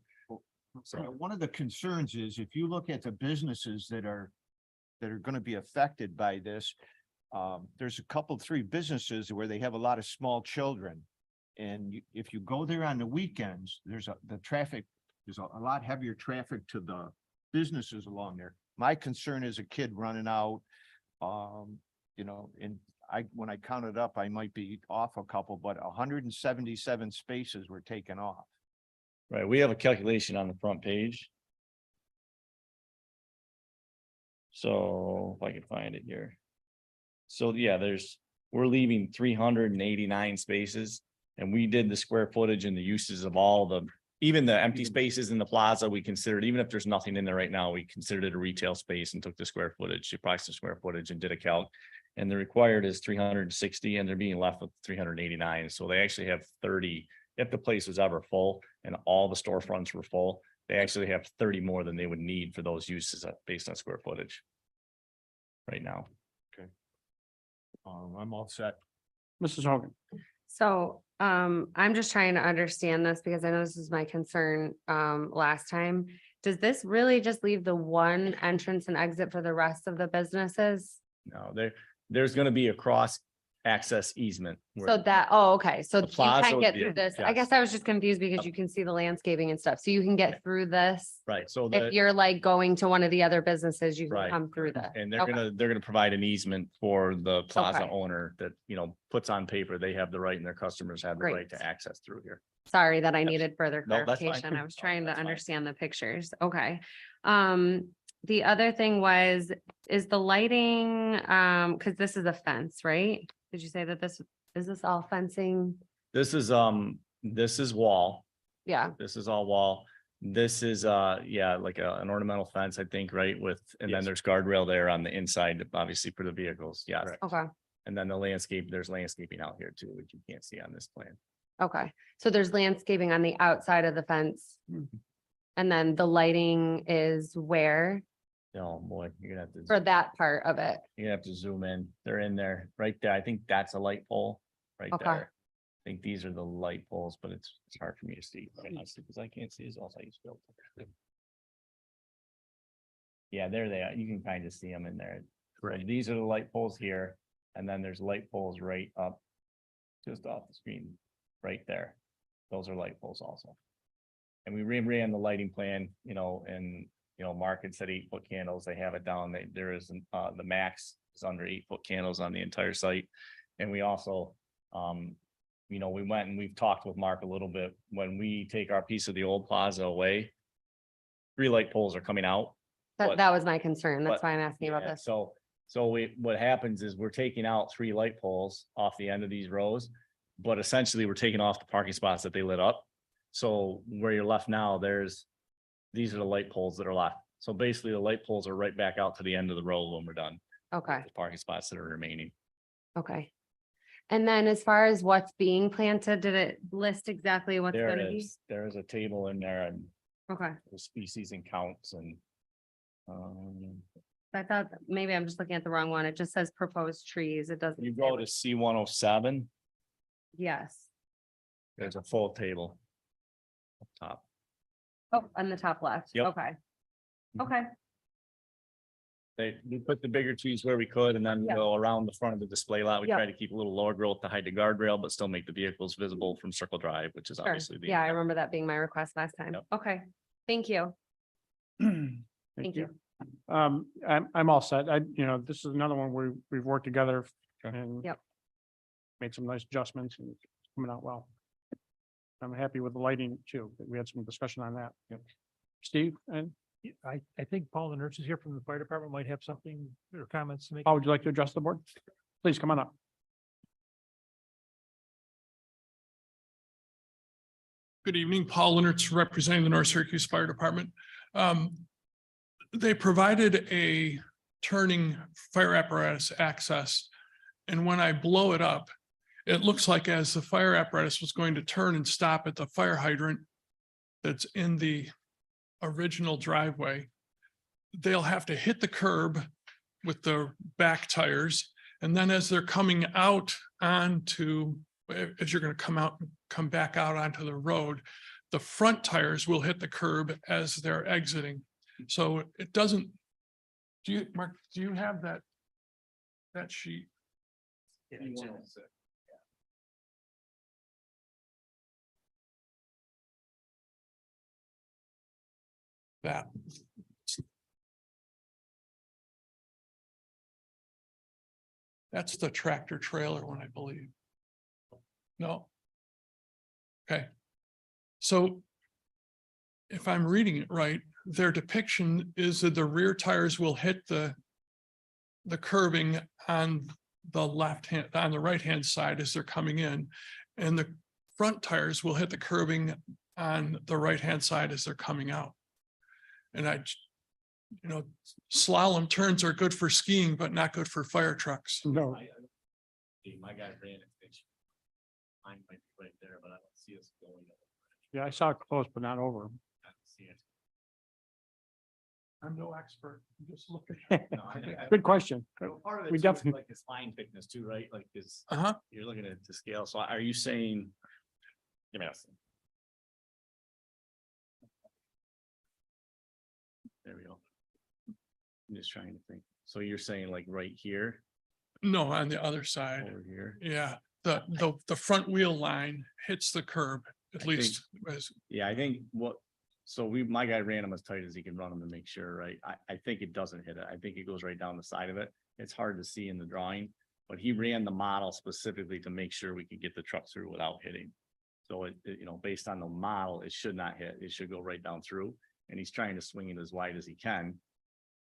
So one of the concerns is, if you look at the businesses that are gonna be affected by this, there's a couple, 3 businesses where they have a lot of small children. And if you go there on the weekends, there's a lot heavier traffic to the businesses along there. My concern is a kid running out, and when I counted up, I might be off a couple, but 177 spaces were taken off. Right, we have a calculation on the front page. So if I can find it here. So yeah, we're leaving 389 spaces, And we did the square footage and the uses of all the, even the empty spaces in the plaza, we considered, even if there's nothing in there right now, we considered it a retail space and took the square footage, priced the square footage and did a calc. And the required is 360 and they're being left with 389. So they actually have 30, if the place was ever full and all the storefronts were full, they actually have 30 more than they would need for those uses based on square footage. Right now. I'm all set. Mrs. Hogan. So, I'm just trying to understand this because I know this is my concern, last time. Does this really just leave the one entrance and exit for the rest of the businesses? No, there's gonna be a cross access easement. where- So that, oh, okay, so The you plaza can't would get be- through this. I yes. guess I was just confused because Yep. you can see the landscaping and stuff, so you can get through this. Right, so If you're like going to one of the other businesses, you can Right. come through that. and they're Okay. gonna provide an easement for the plaza Okay. owner that, puts on paper, they have the right and their customers have the right Great. to access through here. Sorry that I needed further No, that's fine. clarification. I was No, trying to that's fine. understand the pictures. Okay. The other thing was, is the lighting, because this is a fence, right? Did you say that is this all fencing? This is wall, Yeah, this is all wall. This is, like an ornamental fence, I think, right, and then Yes. there's guardrail there on the inside, obviously for the vehicles, yes. okay, And then there's landscaping out here too, which you can't see on this plan. okay. So there's landscaping on the outside of the fence. Mm-hmm. And then the lighting is where Oh, boy, you're gonna have to. for that part of it? You're gonna have to zoom in. They're in there, right there. I think that's a light pole right Okay. there. I think these are the light poles, but it's hard for me to see because I can't see as well as I used to. be able to. Yeah, there they are. You can kind of see them in there. Right. These are the light poles here, and then there's light poles right up just off the screen, right there. Those are light poles also. And we ran the lighting plan, and Mark had said 8-foot candles. They have it down. There is the max is under 8-foot candles on the entire site. And we also, we went and we've talked with Mark a little bit. When we take our piece of the old plaza away, 3 light poles are coming out. But- That was my concern. That's but- why I'm asking about Yeah, this. So what happens is we're taking out 3 light poles off the end of these rows, but essentially we're taking off the parking spots that they lit up. So where you're left now, these are the light poles that are left. So basically the light poles are right back out to the end of the row when we're done. Okay, The parking spots that are remaining. okay. And then as far as what's being planted, did it list exactly what's gonna be? There is a table in there and Okay, the species and counts and. I thought maybe I'm just looking at the wrong one. It just says proposed trees. It doesn't. You say go what- to C-107, Yes. there's a full table. Up top. Oh, on the top left. Yep. Okay. Mhm. Okay, We put the bigger trees where we could and then Yeah. go around the front of the display lot. We Yep. try to keep a little lower growth to hide the guardrail, but still make the vehicles visible from Circle Drive, which is sure. obviously the. Yeah, I intent. remember that being my request last time. Yep. Okay, thank you. Thank you. I'm all set. This is another one we've worked together and Yep. made some nice adjustments and it's coming out well. I'm happy with the lighting too. We had some discussion on that. Steve, and I think Paul, the nurses here from the fire department might have something or comments to make. how would you like to address the board? Please come on up. Good evening, Paul Leonard's representing the North Syracuse Fire Department. They provided a turning fire apparatus access. And when I blow it up, it looks like as the fire apparatus was going to turn and stop at the fire hydrant that's in the original driveway, they'll have to hit the curb with the back tires. And then as they're coming out onto, as you're going to come back out onto the road, the front tires will hit the curb as they're exiting. So it doesn't, Mark, do you have that sheet? That. That's the tractor trailer one, I believe. No. Okay. So if I'm reading it right, their depiction is that the rear tires will hit the curbing on the left hand, on the right hand side as they're coming in, and the front tires will hit the curbing on the right-hand side as they're coming out. And slalom turns are good for skiing, but not good for fire trucks. No, My guy ran it. Mine might be right there, but I don't see us going. yeah, I saw it close, but not over. I don't see it. I'm no expert. I'm just looking. No, I- Good question. Part of it We too is definitely- like this line thickness too, right? Like this, Uh-huh. you're looking at the scale. So are you saying? Give me a second. There we go. I'm just trying to think. So you're saying like right here, No, on the other side. over here? Yeah, the front wheel line hits the curb at I least as, Yeah, I think my guy ran them as tight as he can run them to make sure, right? I think it doesn't hit it. I think it goes right down the side of it. It's hard to see in the drawing, but he ran the model specifically to make sure we could get the truck through without hitting. So based on the model, it should not hit. It should go right down through, and he's trying to swing it as wide as he can.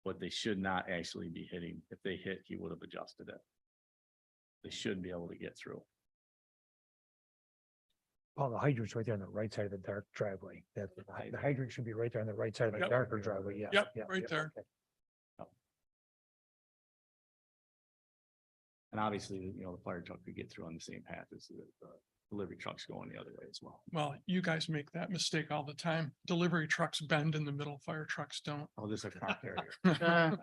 But they should not actually be hitting. If they hit, he would have adjusted it. They should be able to get through. Oh, the hydrant's right there on the right side of the dark driveway. That the hydrant should be right there on the right side of the Yep. darker driveway. Yeah. Yep, yeah, right yeah, there. okay. And obviously, the fire truck could get through on the same path as the delivery trucks going the other way as well. well, you guys make that mistake all the time. Delivery trucks bend in the middle, fire trucks don't. Oh, this is a car carrier.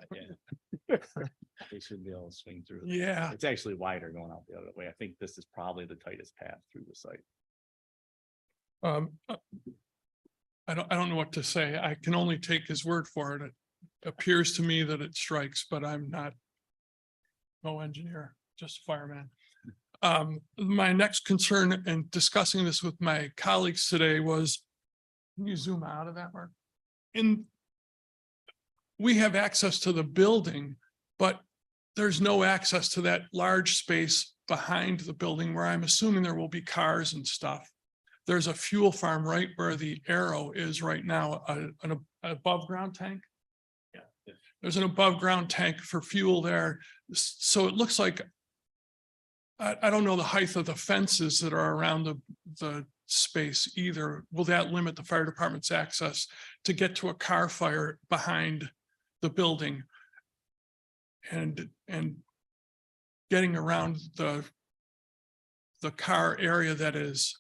Yeah. They should be able to swing through. Yeah, It's actually wider going out the other way. I think this is probably the tightest path through the site. I don't know what to say. I can only take his word for it. It appears to me that it strikes, but I'm not no engineer, just a fireman. My next concern in discussing this with my colleagues today was, can you zoom out of that, Mark? We have access to the building, but there's no access to that large space behind the building where I'm assuming there will be cars and stuff. There's a fuel farm right where the arrow is right now, an above ground tank. Yeah. There's an above ground tank for fuel there. So it looks like, I don't know the height of the fences that are around the space either. Will that limit the fire department's access to get to a car fire behind the building? And getting around the car area that is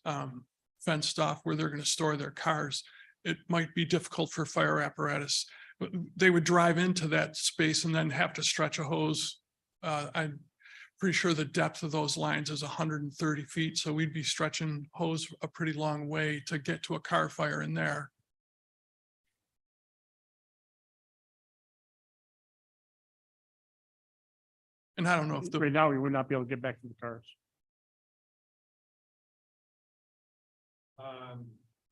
fenced off where they're going to store their cars, it might be difficult for fire apparatus. They would drive into that space and then have to stretch a hose. I'm pretty sure the depth of those lines is 130 feet, so we'd be stretching hose a pretty long way to get to a car fire in there. And I don't know if Right now, we would not be able to get back to the cars.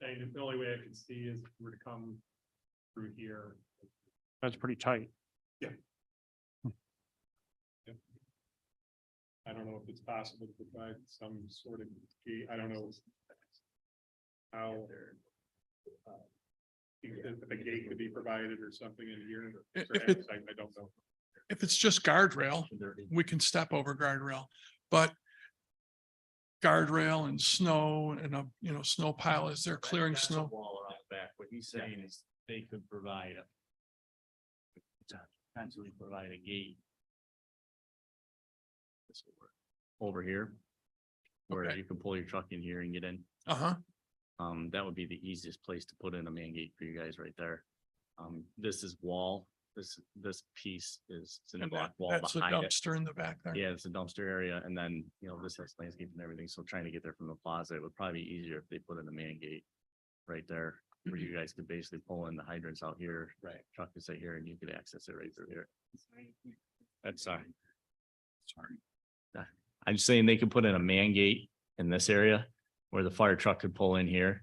And the only way I can see is if we were to come through here. That's pretty tight. I don't know if it's possible to provide some sort of gate. I don't know how. If a gate could be provided or something in here. Perhaps, I don't know. if it's just guardrail, we can step over guardrail, but guardrail and snow and snow pile as they're clearing That's a snow. wall around the back. What he's saying is they could provide potentially provide a gate. Over here. Where Okay. you can pull your truck in here and get in. Uh-huh. That would be the easiest place to put in a man gate for you guys right there. This is wall. This piece is it's in a And block wall that's a behind it. dumpster in the back there. Yeah, it's a dumpster area, and then, this has landscape and everything, so trying to get there from the plaza, it would probably be easier if they put in a man gate. Right there, where you guys could basically pull in the hydrants out here. Right. Truck is right here, and you could access it right through here. That's sorry. I'm just saying they could put in a man gate in this area where the fire truck could pull in here.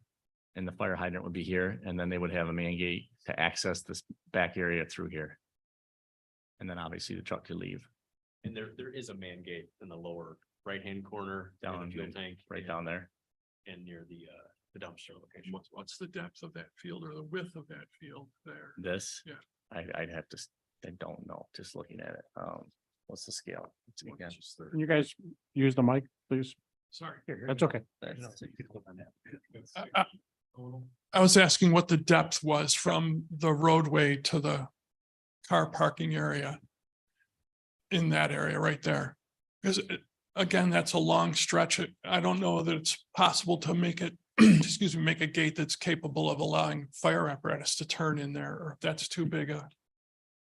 And the fire hydrant would be here, and then they would have a man gate to access this back area through here. And then obviously the truck could leave. And there is a man gate in the lower right-hand corner Down down the fuel the- tank. right down there. And near the dumpster location. What's the depth of that field or the width of that field there? This. Yeah. I'd have to, I don't know, just looking at it. What's the scale? Again, Can you guys use the mic, please? Sorry. That's okay. I- I was asking what the depth was from the roadway to the car parking area. In that area right there. Because again, that's a long stretch. I don't know that it's possible to make it, excuse me, make a gate that's capable of allowing fire apparatus to turn in there, or if that's too big a.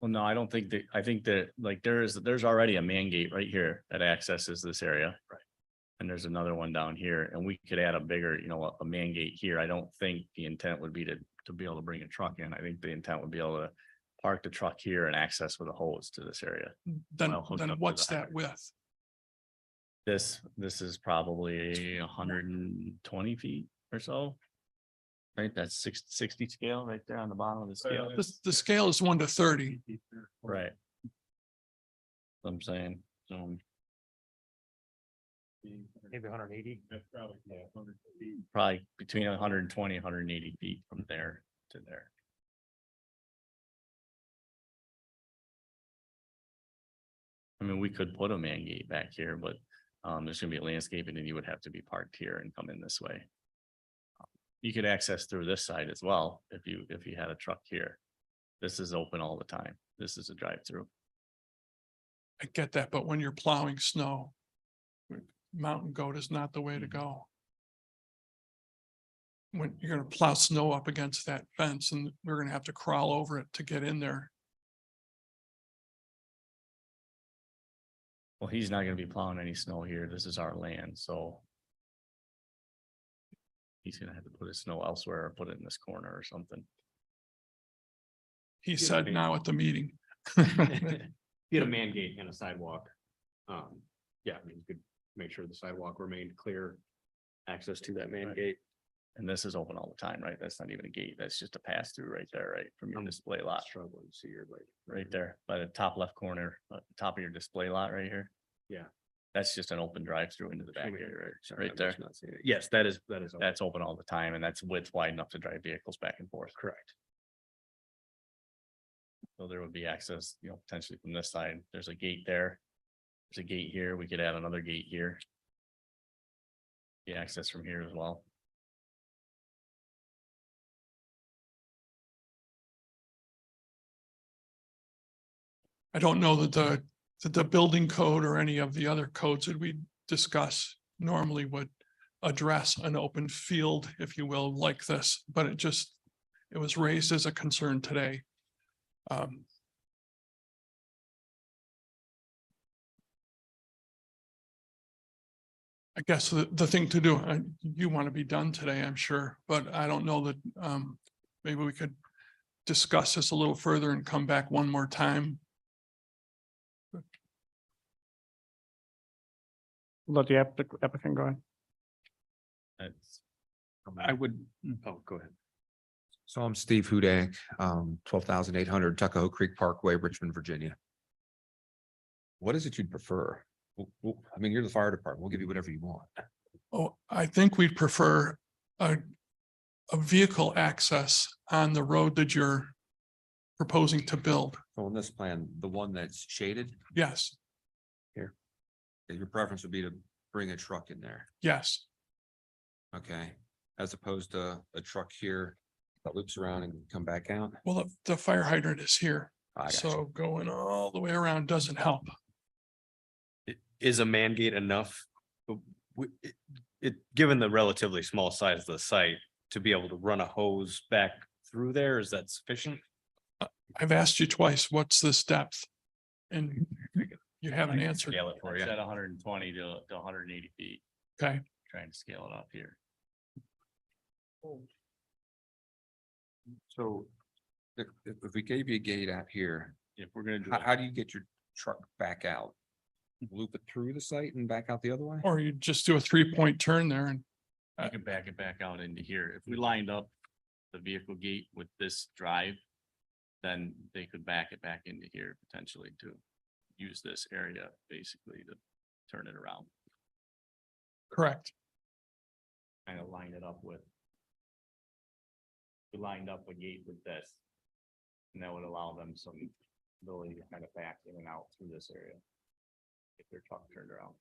Well, no, I don't think that, I think that like there's already a man gate right here that accesses this area. Right. And there's another one down here, and we could add a bigger, a man gate here. I don't think the intent would be to be able to bring a truck in. I think the intent would be able to park the truck here and access with a hose to this area. Then, Well, hooked up to what's the that width? This is probably 120 feet or so. Right, that's 60 scale right there on the bottom of the scale. The scale is 1 to 30. Right. I'm saying, Maybe 180. probably between 120, 180 feet from there to there. I mean, we could put a man gate back here, but there's gonna be a landscaping and you would have to be parked here and come in this way. You could access through this side as well, if you had a truck here. This is open all the time. This is a drive-through. I get that, but when you're plowing snow, mountain goat is not the way to go. When you're gonna plow snow up against that fence and we're gonna have to crawl over it to get in there. Well, he's not gonna be plowing any snow here. This is our land, so. He's gonna have to put his snow elsewhere or put it in this corner or something. He said now at the meeting. Get a man gate and a sidewalk. Yeah, I mean, you could make sure the sidewalk remained clear. Access to that main gate. And this is open all the time, right? That's not even a gate. That's just a pass through right there, right? From your display lot. Struggling to see your like. Right there by the top left corner, top of your display lot right here. Yeah. That's just an open drive through into the back area, Sorry, right I'm there. just not seeing it. Yes, that is. That's open all the time and that's width wide enough to drive vehicles back and forth. Correct. So there would be access, potentially from this side. There's a gate there. There's a gate here. We could add another gate here. The access from here as well. I don't know that the building code or any of the other codes that we discuss normally would address an open field, if you will, like this, but it was raised as a concern today. I guess the thing to do, you want to be done today, I'm sure, but I don't know that maybe we could discuss this a little further and come back one more time. Let the applicant go ahead. That's. I would, Oh, go ahead. So I'm Steve Hudak, 12,800 Tuckahoe Creek Parkway, Richmond, Virginia. What is it you'd prefer? I mean, you're the fire department. We'll give you whatever you want. Oh, I think we'd prefer a vehicle access on the road that you're proposing to build. So on this plan, the one that's shaded, Yes, your preference would be to bring a truck in there, yes. okay? As opposed to a truck here that loops around and come back out. Well, the fire hydrant is here, I got so you. going all the way around doesn't help. Is a man gate enough? Given the relatively small size of the site, to be able to run a hose back through there, is that sufficient? I've asked you twice, what's this depth? And you haven't answered. Scale it for you. Yeah. At 120 to 180 feet, Okay, trying to scale it up here. So if we gave you a gate out here, If we're gonna do. how do you get your truck back out? Loop it through the site and back out the other way? or you just do a 3-point turn there and You can back it back out into here. If we lined up the vehicle gate with this drive, then they could back it back into here potentially to use this area basically to turn it around. correct. Kind of line it up with. We lined up a gate with this. And that would allow them some ability to kind of back in and out through this area. If their truck turned around.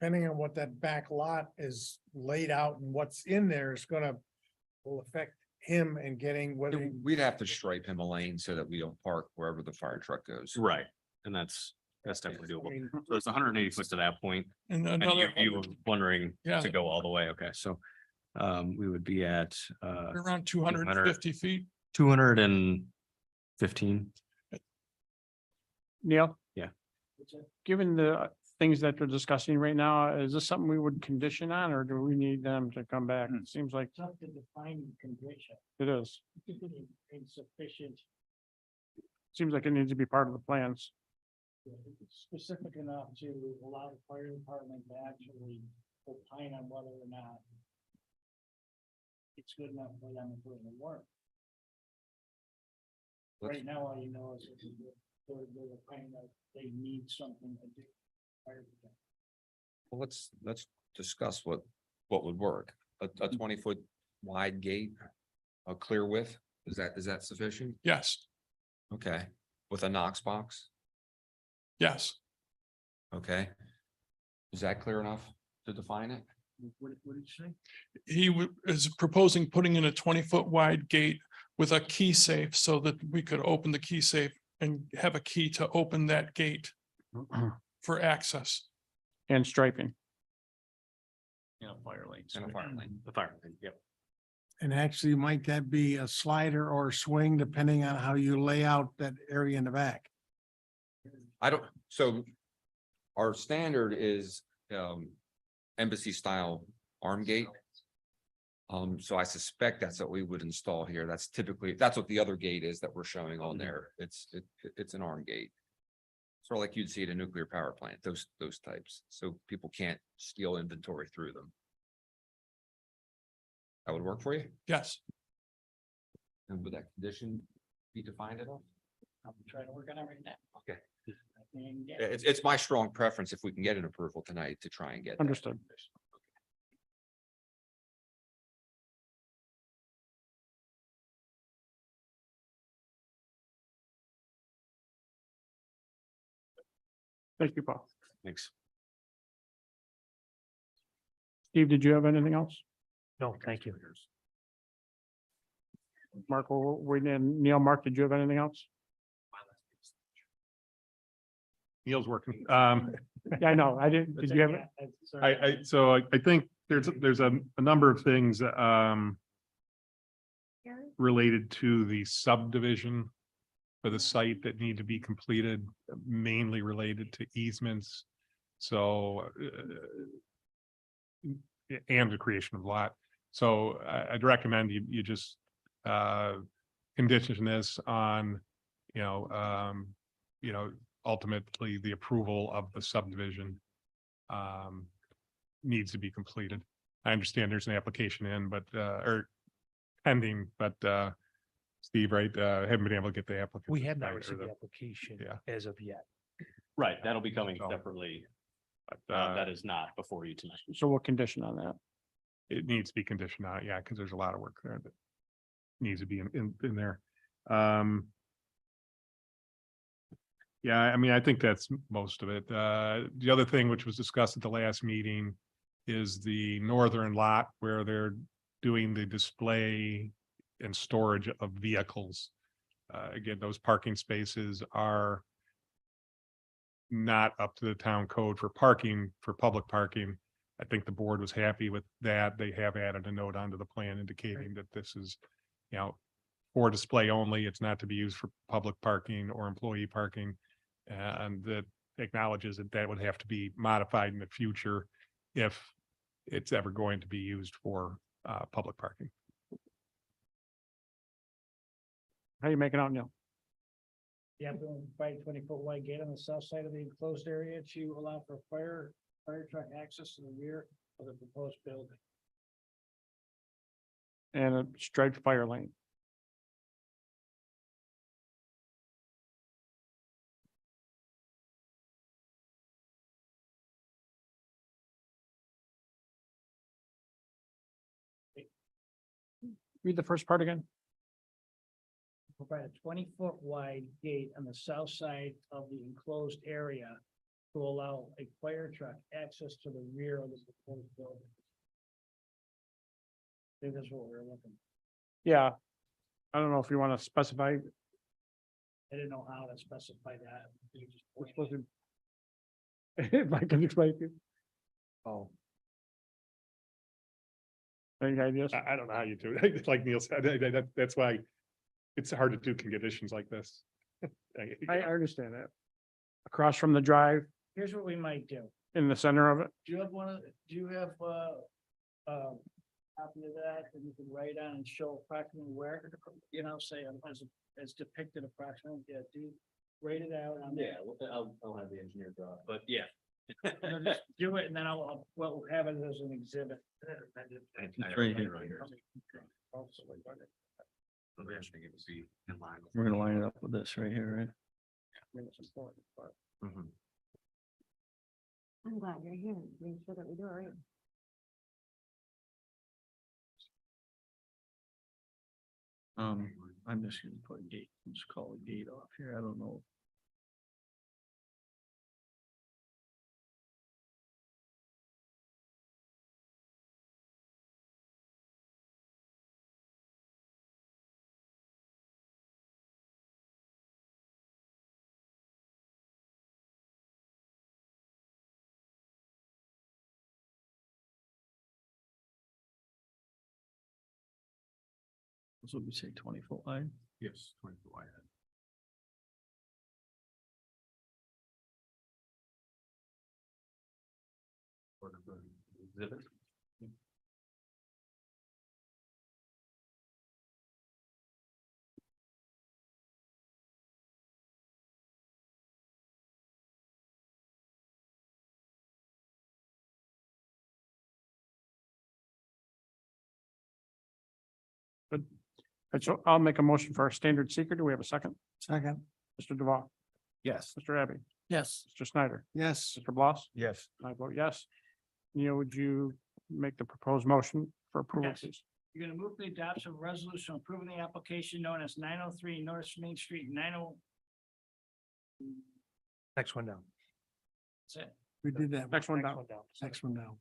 depending on what that back lot is laid out and what's in there is gonna, will affect him and getting what. We'd have to stripe him a lane so that we don't park wherever the fire truck goes. Right, and that's definitely doable. So it's 180 foot to that point. And And another, you were wondering Yeah. to go all the way. Okay, so we would be at around 250 feet. 215. Neil? Yeah. Given the things that they're discussing right now, is this something we would condition on, or do we need them to come back? It seems like It's up to defining condition. it is. Insufficient, Seems like it needs to be part of the plans. specific enough to allow the fire department to actually opine on whether or not it's good enough for them to put in the work. Right now, all you know is that they're opining that they need something to do. Fire department. Well, let's discuss what would work. A 20-foot wide gate, a clear width, is that sufficient? Yes, Okay, with a Knox box, yes. okay? Is that clear enough to define it? What did you say? He is proposing putting in a 20-foot wide gate with a key safe so that we could open the key safe and have a key to open that gate for access. And striping. You know, fire lanes. And a fire lane. The fire lane, yep. And actually, might that be a slider or a swing, depending on how you lay out that area in the back? So our standard is embassy style arm gate. So I suspect that's what we would install here. That's what the other gate is that we're showing on there. It's an arm gate. Sort of like you'd see at a nuclear power plant, those types, so people can't steal inventory through them. That would work for you? Yes, And would that condition be defined at all? I'm trying to work on it right now. Okay. And yeah, It's my strong preference if we can get an approval tonight to try and get. that. Understood. Thank you, Paul. Thanks. Steve, did you have anything else? No, thank you. Mark, Neil, Mark, did you have anything else? Neil's working. Yeah, I know. I didn't. Did you have? So I think there's a number of things related to the subdivision for the site that need to be completed, mainly related to easements. So and the creation of lot. So I'd recommend you just condition this on, ultimately the approval of the subdivision needs to be completed. I understand there's an application in, but or pending, but Steve, right, haven't been able to get the applicant. We have not right, or received the- the application Yeah. as of yet. Right, that'll be coming So- separately. but, That is not before you tonight. So we'll condition on that. it needs to be conditioned out, yeah, because there's a lot of work there that needs to be in there. Yeah, I mean, I think that's most of it. The other thing which was discussed at the last meeting is the northern lot where they're doing the display and storage of vehicles. Again, those parking spaces are not up to the town code for parking, for public parking. I think the board was happy with that. They have added a note onto the plan indicating that this is, for display only. It's not to be used for public parking or employee parking. And that acknowledges that would have to be modified in the future if it's ever going to be used for public parking. How you making out, Neil? yeah, I'm going to provide 20-foot wide gate on the south side of the enclosed area to allow for fire truck access to the rear of the proposed building. And a striped fire lane. Read the first part again. Provide a 20-foot wide gate on the south side of the enclosed area to allow a fire truck access to the rear of the proposed building. I think that's what we're looking. Yeah. I don't know if you want to specify. I didn't know how to specify that. We're supposed to. If I can explain to you. Oh. Any ideas? I don't know how you do it. It's like Neil said, that's why it's hard to do conditions like this. I understand that. Across from the drive Here's what we might do. in the center of it. Do you have copy of that and you can write on and show approximately where, say as depicted approximately, yeah, write it out on. Yeah, I'll have the engineer draw, it, but yeah. Just do it and then we'll have it as an exhibit. right here. We're gonna line it up with this right here, right? I'm glad you're here. Make sure that we do it right. I'm just gonna put a gate, just call a gate off here. I don't know. That's what we say, 20-foot line. Yes, 20 foot wide. Exhibit. And so I'll make a motion for our standard seeker. Do we have a second? Second. Mr. Duval, Yes. Mr. Abbey, Yes. Mr. Snyder, Yes. Mr. Bloss. Yes. I vote yes. Neil, would you make the proposed motion for approval, Yes. please? You're gonna move the adoption of a resolution approving the application known as 903 North Main Street, 90. Next one down. That's it. We did that. Next one down. Next one down.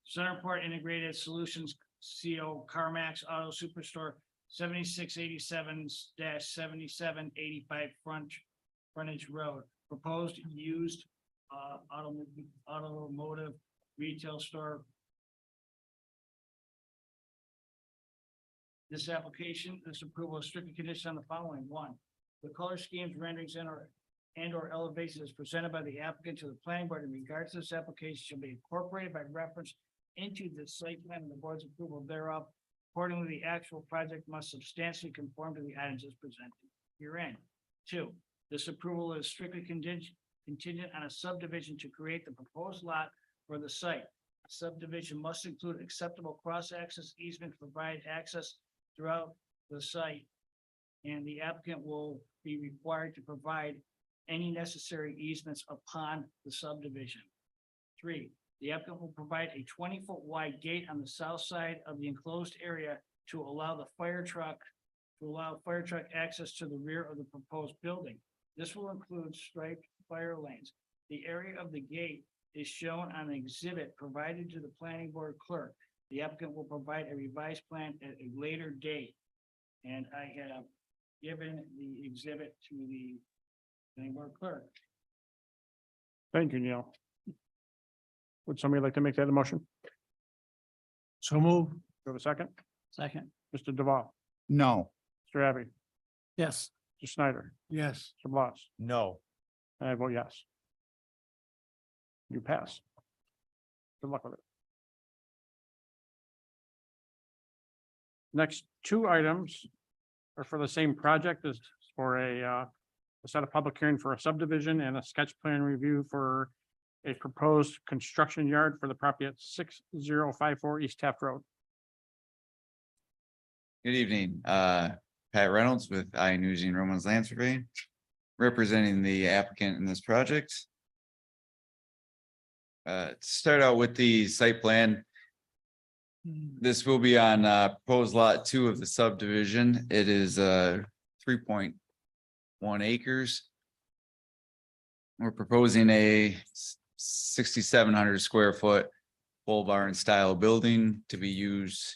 Centerport Integrated Solutions, CO CarMax Auto Superstore, 7687-7785 frontage road. Proposed used automotive retail store. This approval is strictly conditioned on the following: one, the color schemes, renderings, and or elevations presented by the applicant to the planning board in regards to this application shall be incorporated by reference into the site plan and the board's approval thereof. Accordingly, the actual project must substantially conform to the items as presented herein. Two, this approval is strictly contingent on a subdivision to create the proposed lot for the site. Subdivision must include acceptable cross-access easement to provide access throughout the site. And the applicant will be required to provide any necessary easements upon the subdivision. Three, the applicant will provide a 20-foot wide gate on the south side of the enclosed area to allow fire truck access to the rear of the proposed building. This will include striped fire lanes. The area of the gate is shown on an exhibit provided to the planning board clerk. The applicant will provide a revised plan at a later date. And I have given the exhibit to the planning board clerk. Thank you, Neil. Would somebody like to make that a motion? So move. Do we have a second? Second. Mr. Duval, No. Mr. Abbey, Yes. Mr. Snyder, Yes. Mr. Bloss. No. I vote yes. You pass. Good luck with it. Next two items are for the same project as for a set of public hearing for a subdivision and a sketch plan review for a proposed construction yard for the property at 6054 East Taft Road. Good evening, Pat Reynolds with I Newsy and Romans Land Surveying, representing the applicant in this project. To start out with the site plan, This will be on proposed lot 2 of the subdivision. It is 3.1 acres. We're proposing a 6,700 square foot pole barn style building to be used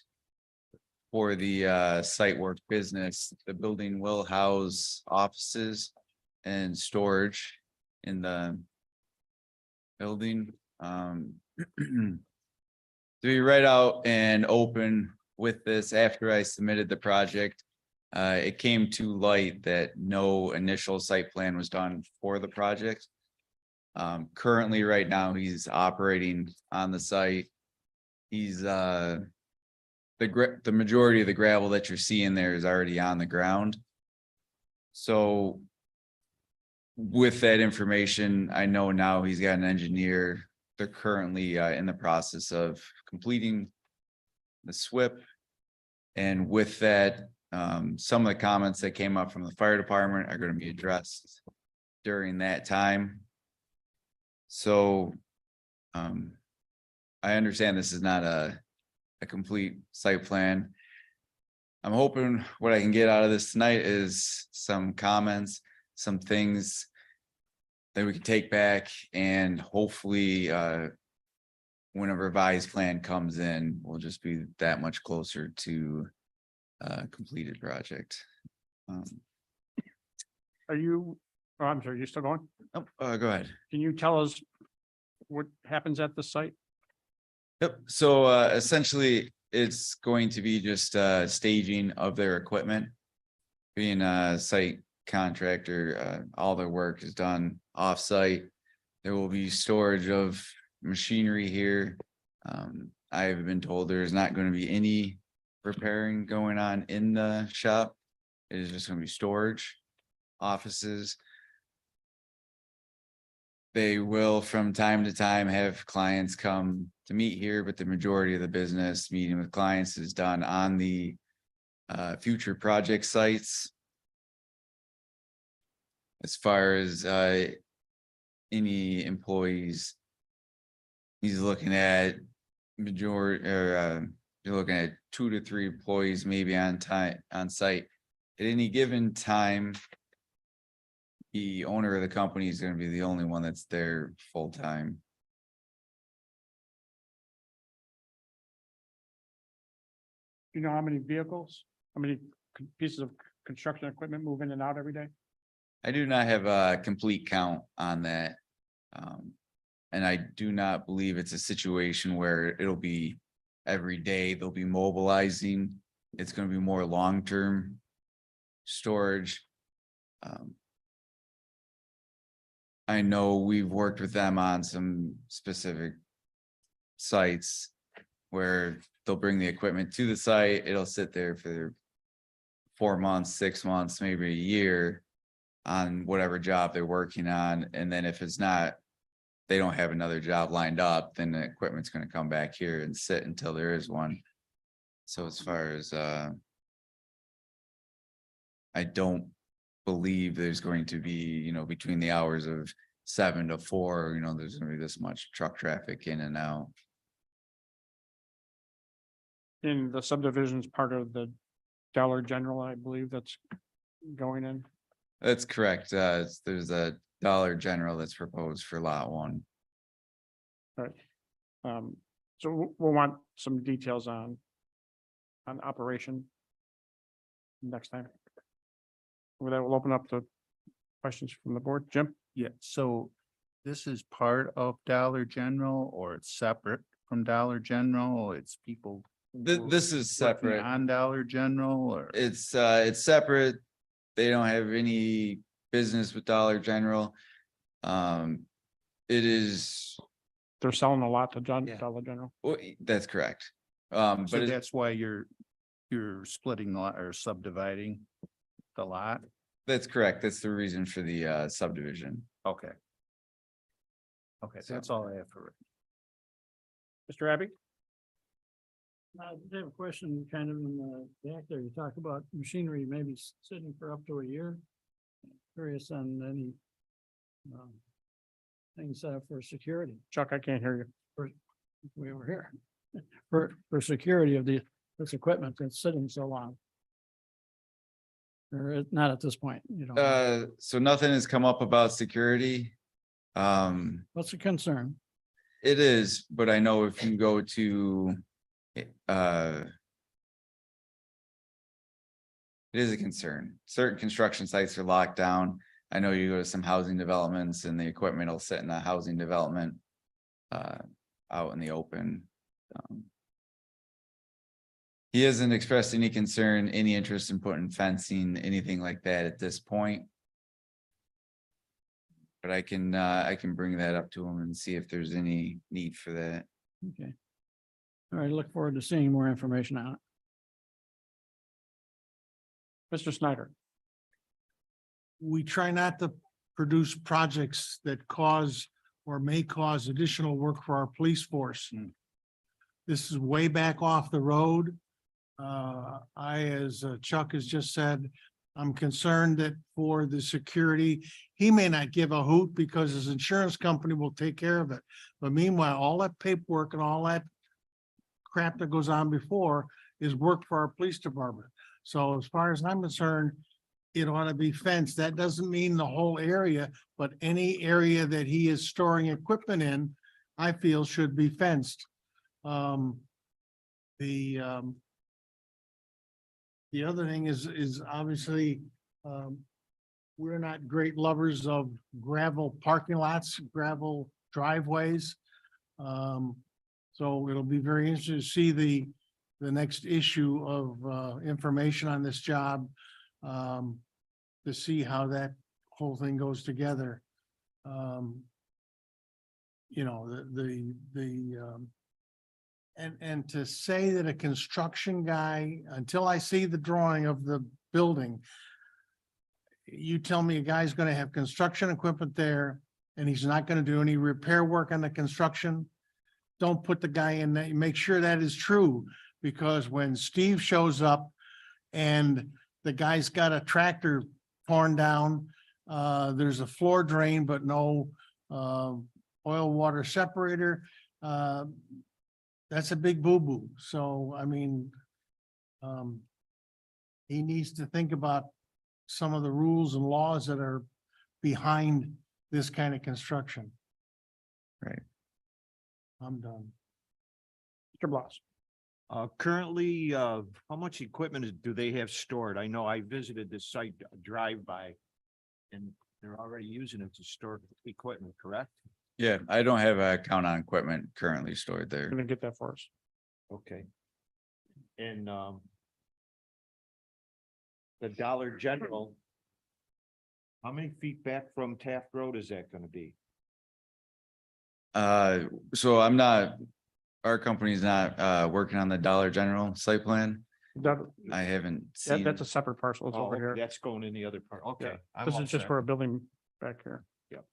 for the site work business. The building will house offices and storage in the building. To be right out and open with this, after I submitted the project, it came to light that no initial site plan was done for the project. Currently, right now, he's operating on the site. He's the majority of the gravel that you're seeing there is already on the ground. So with that information, I know now he's got an engineer. They're currently in the process of completing the SWIP. And with that, some of the comments that came up from the fire department are going to be addressed during that time. So I understand this is not a complete site plan. I'm hoping what I can get out of this tonight is some comments, some things that we can take back, and hopefully when a revised plan comes in, we'll just be that much closer to a completed project. Are you, oh, I'm sorry, you still going? Oh, go ahead. Can you tell us what happens at the site? Yep, so essentially, it's going to be just staging of their equipment. Being a site contractor, all their work is done off-site. There will be storage of machinery here. I have been told there's not going to be any repairing going on in the shop. It is just going to be storage, offices. They will from time to time have clients come to meet here, but the majority of the business meeting with clients is done on the future project sites. As far as any employees, he's looking at majority, or you're looking at 2 to 3 employees maybe on site at any given time. The owner of the company is going to be the only one that's there full time. Do you know how many vehicles, how many pieces of construction equipment move in and out every day? I do not have a complete count on that. And I do not believe it's a situation where it'll be every day they'll be mobilizing. It's going to be more long-term storage. I know we've worked with them on some specific sites where they'll bring the equipment to the site. It'll sit there for 4 months, 6 months, maybe a year on whatever job they're working on. And then if it's not, they don't have another job lined up, then the equipment's going to come back here and sit until there is one. So as far as I don't believe there's going to be, between the hours of 7 to 4, there's going to be this much truck traffic in and out. In the subdivision's part of the Dollar General, I believe that's going in. That's correct. There's a Dollar General that's proposed for lot 1. Right. So we'll want some details on operation next time. With that, we'll open up to questions from the board. Jim? Yeah, so this is part of Dollar General, or it's separate from Dollar General? It's people This is working separate. on Dollar General, or? It's separate. They don't have any business with Dollar General. It is, They're selling a lot to Yeah. Dollar General. well, that's correct. So But that's why you're splitting the lot or subdividing the lot? that's correct. That's the reason for the subdivision. Okay. Okay, so that's all I have for. Mr. Abbey? I have a question kind of in the back there. You talk about machinery maybe sitting for up to a year. Curious on any things for security. Chuck, I can't hear you. We were here. for security of this equipment that's sitting so long. Or not at this point, you know, So nothing has come up about security. what's the concern? It is, but I know if you go to, uh. It is a concern. Certain construction sites are locked down. I know you go to some housing developments and the equipment will sit in the housing development. Out in the open. He hasn't expressed any concern, any interest in putting fencing, anything like that at this point. But I can bring that up to him and see if there's any need for that. Okay. All right, look forward to seeing more information on it. Mr. Snyder. We try not to produce projects that cause or may cause additional work for our police force. This is way back off the road. As Chuck has just said, I'm concerned that for the security, he may not give a hoot because his insurance company will take care of it. But meanwhile, all that paperwork and all that crap that goes on before is work for our police department. So as far as I'm concerned, it ought to be fenced. That doesn't mean the whole area, but any area that he is storing equipment in, I feel should be fenced. The other thing is obviously, we're not great lovers of gravel parking lots, gravel driveways. So it'll be very interesting to see the next issue of information on this job, to see how that whole thing goes together. You know, and to say that a construction guy, until I see the drawing of the building, you tell me a guy's gonna have construction equipment there and he's not gonna do any repair work on the construction, don't put the guy in that, make sure that is true. Because when Steve shows up and the guy's got a tractor torn down, there's a floor drain, but no oil water separator, that's a big boo-boo. So, I mean, he needs to think about some of the rules and laws that are behind this kind of construction. Right. I'm done. Mr. Bloss. Currently, how much equipment do they have stored? I know I visited this site drive-by and they're already using it to store equipment, correct? Yeah, I don't have a count on equipment currently stored there. Gonna get that for us. Okay. And the Dollar General, how many feet back from Taft Road is that gonna be? So our company's not working on the Dollar General site plan. I haven't seen. That's a separate parcel. It's Oh, over okay, here. that's going in the other part. Okay. I'm This all is just set. for a building back here. Yep.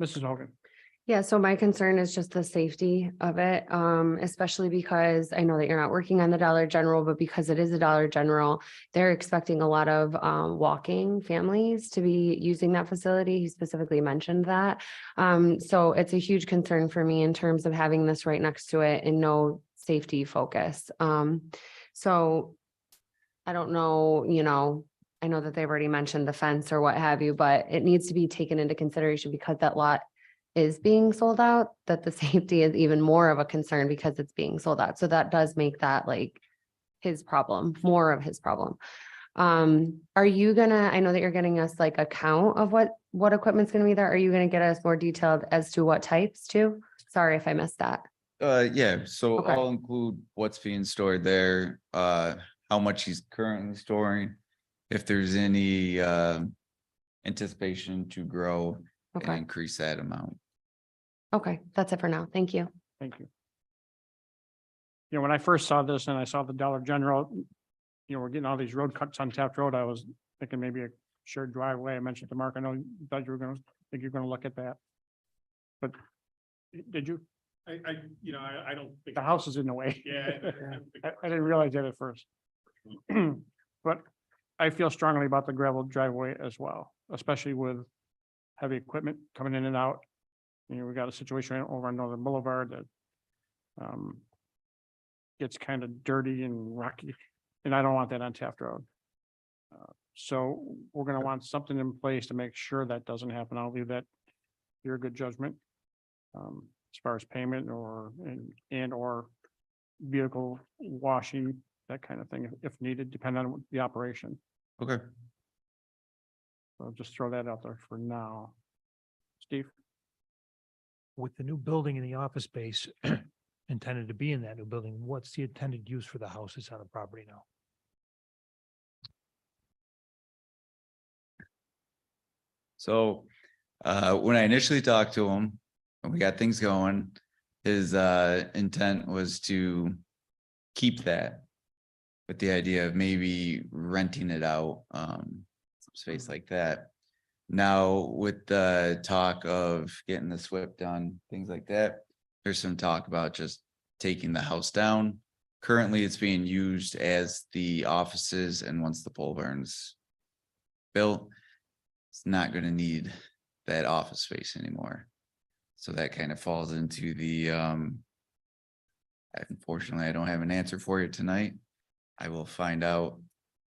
Mrs. Hogan. Yeah, so my concern is just the safety of it, especially because I know that you're not working on the Dollar General, but because it is a Dollar General, they're expecting a lot of walking families to be using that facility. He specifically mentioned that. So it's a huge concern for me in terms of having this right next to it and no safety focus. So I don't know, you know, I know that they've already mentioned the fence or what have you, but it needs to be taken into consideration because that lot is being sold out, that the safety is even more of a concern because it's being sold out. So that does make that like his problem, more of his problem. Are you gonna, I know that you're getting us like a count of what equipment's gonna be there. Are you gonna get us more detailed as to what types too? Sorry if I missed that. Yeah, so Okay. I'll include what's being stored there, how much he's currently storing. If there's any anticipation to grow and Okay. increase that amount. Okay, that's it for now. Thank you. Thank you. You know, when I first saw this and I saw the Dollar General, you know, we're getting all these road cuts on Taft Road, I was thinking maybe a shared driveway. I mentioned to Mark, I know you thought you were gonna, think you're gonna look at that. But did you? I don't think. The house is in the way. Yeah. I didn't realize that at first. But I feel strongly about the gravel driveway as well, especially with heavy equipment coming in and out. You know, we got a situation over on Northern Boulevard that gets kind of dirty and rocky, and I don't want that on Taft Road. So we're gonna want something in place to make sure that doesn't happen. I'll leave that your good judgment. As far as payment or, or vehicle washing, that kind of thing, if needed, depending on the operation. Okay. So just throw that out there for now. Steve? With the new building in the office space intended to be in that new building, what's the intended use for the houses on the property now? So when I initially talked to him and we got things going, his intent was to keep that with the idea of maybe renting it out, space like that. Now with the talk of getting the SWIP done, things like that, there's some talk about just taking the house down. Currently, it's being used as the offices, and once the pole barn's built, it's not going to need that office space anymore. So that kind of falls into the, unfortunately, I don't have an answer for you tonight. I will find out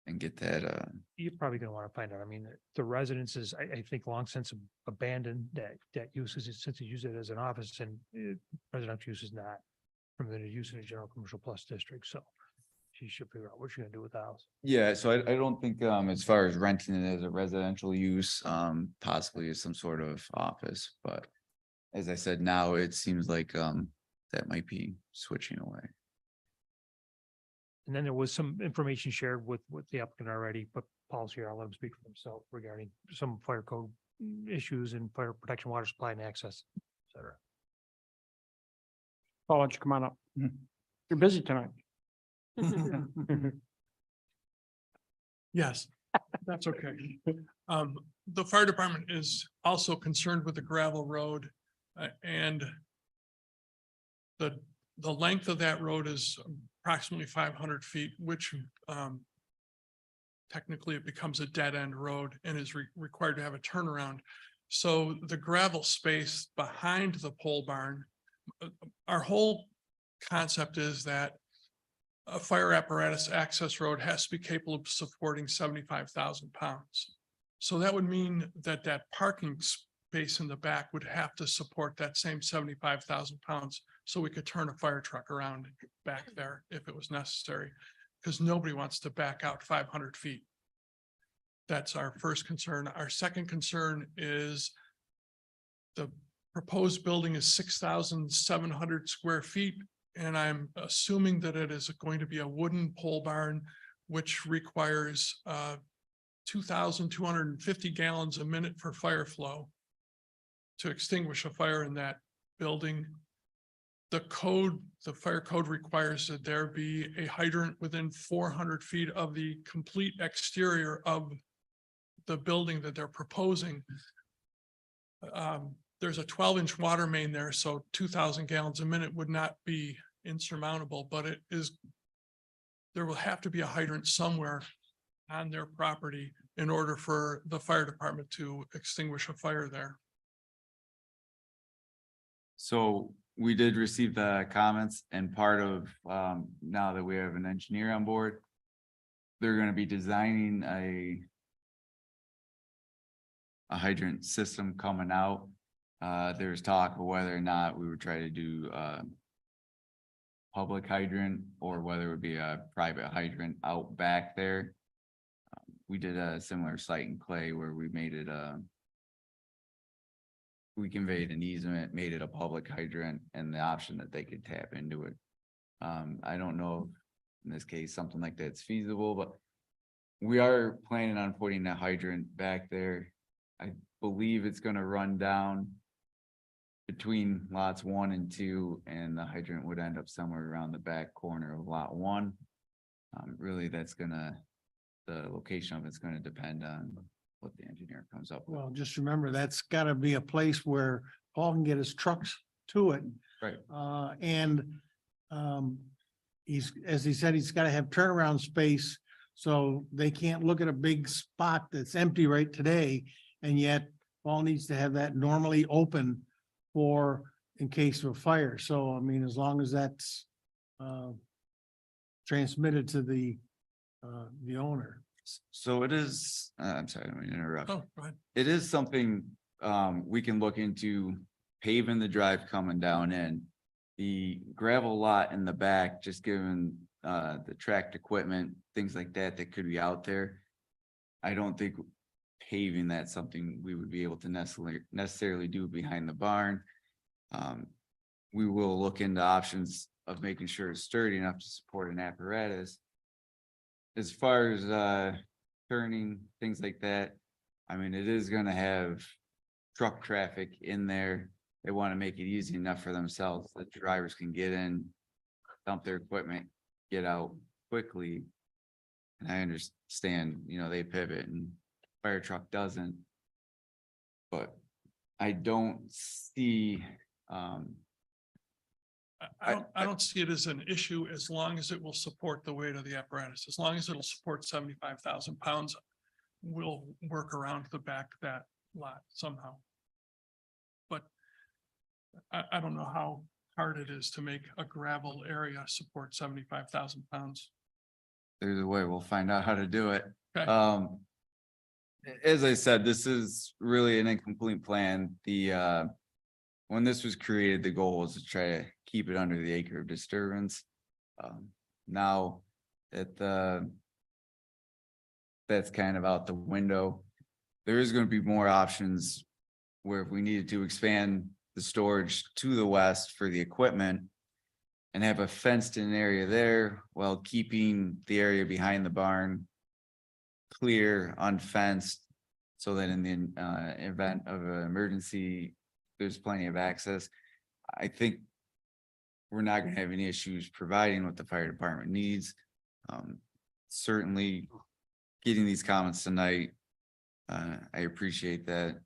and get that, You're probably gonna want to find out. I mean, the residences, I think long since abandoned that uses it, since they use it as an office and residential use is not permitted use in a general commercial plus district. So she should figure out what she's gonna do with the house. yeah, so I don't think, as far as renting it as a residential use, possibly as some sort of office, but as I said, now it seems like, that might be switching away. And then there was some information shared with the applicant already, but Paul's here. I'll let him speak for himself regarding some fire code issues and fire protection, water supply and access, et cetera. Paul, why don't you come on up? You're busy tonight. Yes, that's okay. The fire department is also concerned with the gravel road, and the length of that road is approximately 500 feet, which technically it becomes a dead end road and is required to have a turnaround. So the gravel space behind the pole barn, our whole concept is that a fire apparatus access road has to be capable of supporting 75,000 pounds. So that would mean that that parking space in the back would have to support that same 75,000 pounds. So we could turn a fire truck around back there if it was necessary, because nobody wants to back out 500 feet. That's our first concern. Our second concern is the proposed building is 6,700 square feet. And I'm assuming that it is going to be a wooden pole barn, which requires 2,250 gallons a minute for fire flow to extinguish a fire in that building. The fire code requires that there be a hydrant within 400 feet of the complete exterior of the building that they're proposing. There's a 12-inch water main there, so 2,000 gallons a minute would not be insurmountable, but there will have to be a hydrant somewhere on their property in order for the fire department to extinguish a fire there. So we did receive the comments, and part of, now that we have an engineer on board, they're gonna be designing a hydrant system coming out. There's talk of whether or not we would try to do public hydrant or whether it would be a private hydrant out back there. We did a similar site in Clay where we made it we conveyed an easement, made it a public hydrant, and the option that they could tap into it. I don't know if in this case, something like that's feasible, but we are planning on putting a hydrant back there. I believe it's gonna run down between lots 1 and 2, and the hydrant would end up somewhere around the back corner of lot 1. Really, the location of it's gonna depend on what the engineer comes up with. Well, just remember, that's gotta be a place where Paul can get his trucks to it. Right. He's, as he said, he's gotta have turnaround space. So they can't look at a big spot that's empty right today. And yet Paul needs to have that normally open for in case of a fire. So, I mean, as long as that's transmitted to the owner. So it is, I'm sorry, I don't mean to interrupt. Oh, go ahead. It is something we can look into paving the drive coming down in. The gravel lot in the back, just given the tracked equipment, things like that, that could be out there. I don't think paving that's something we would be able to necessarily do behind the barn. We will look into options of making sure it's sturdy enough to support an apparatus. As far as turning, things like that, I mean, it is gonna have truck traffic in there. They want to make it easy enough for themselves that drivers can get in, dump their equipment, get out quickly. And I understand, you know, they pivot and fire truck doesn't. But I don't see, I don't see it as an issue as long as it will support the weight of the apparatus. As long as it'll support 75,000 pounds, we'll work around the back of that lot somehow. But I don't know how hard it is to make a gravel area support 75,000 pounds. there's a way, we'll find out how to do it. Okay. As I said, this is really an incomplete plan. When this was created, the goal was to try to keep it under the acre of disturbance. Now that that's kind of out the window, there is going to be more options where if we needed to expand the storage to the west for the equipment and have a fenced in area there while keeping the area behind the barn clear, unfenced, so that in the event of an emergency, there's plenty of access. I think we're not gonna have any issues providing what the fire department needs. Certainly getting these comments tonight, I appreciate that.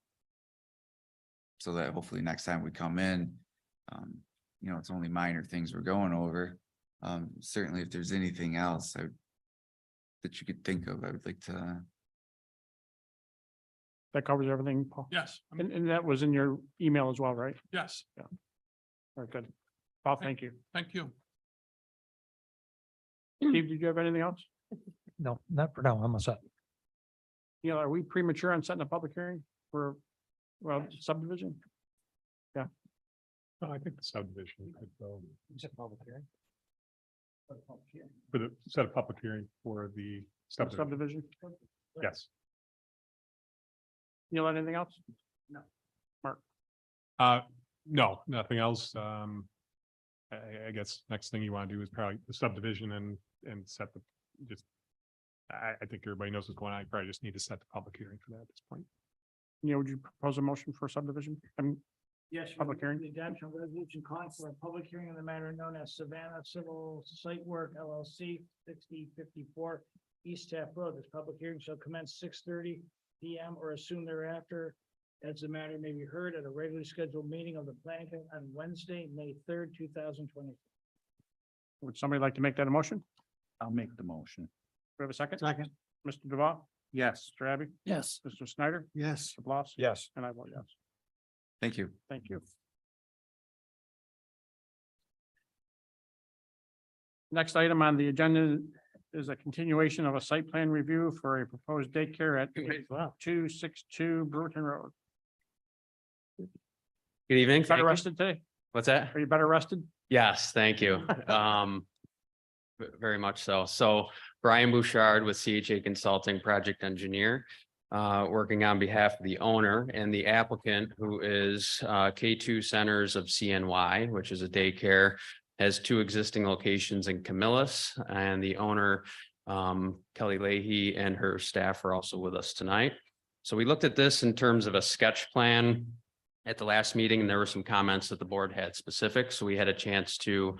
So that hopefully next time we come in, you know, it's only minor things we're going over. Certainly if there's anything else that you could think of, I would like to. That covers everything, Paul? Yes, And that was in your email as well, right? yes, Very good. Paul, thank you. thank you. Steve, did you have anything else? No, not for now. I'm all set. You know, are we premature on setting a public hearing for, well, subdivision? I think the subdivision could go Is it public hearing? for the set of public hearing for the subdivision. Subdivision? Yes. You know, anything else? No, nothing else. I guess next thing you want to do is probably the subdivision and set the, just, I think everybody knows what's going on. I probably just need to set the public hearing for that at this point. You know, would you propose a motion for subdivision? Yes. Public hearing. The adoption of resolution calling for a public hearing on the matter known as Savannah Civil Site Work LLC 6054 East Taft Road. This public hearing shall commence 6:30 PM or as soon thereafter, as the matter may be heard at a regularly scheduled meeting of the planning commission on Wednesday, May 3rd, 2020. Would somebody like to make that a motion? I'll make the motion. Do we have a second? Second. Mr. Duval, Yes. Mr. Abbey, Yes. Mr. Snyder, Yes. Mr. Bloss. Yes. And I vote yes. Thank you. Thank you. Next item on the agenda is a continuation of a site plan review for a proposed daycare at 262 Brewerton Road. Good evening. Better Thank you. rested today? What's that? Are you better rested? Yes, thank you. Very much so. So Brian Bouchard with CHA Consulting Project Engineer, working on behalf of the owner and the applicant, who is K2 Centers of CNY, which is a daycare, has 2 existing locations in Camillus, and the owner, Kelly Leahy, and her staff are also with us tonight. So we looked at this in terms of a sketch plan at the last meeting, and there were some comments that the board had specific, so we had a chance to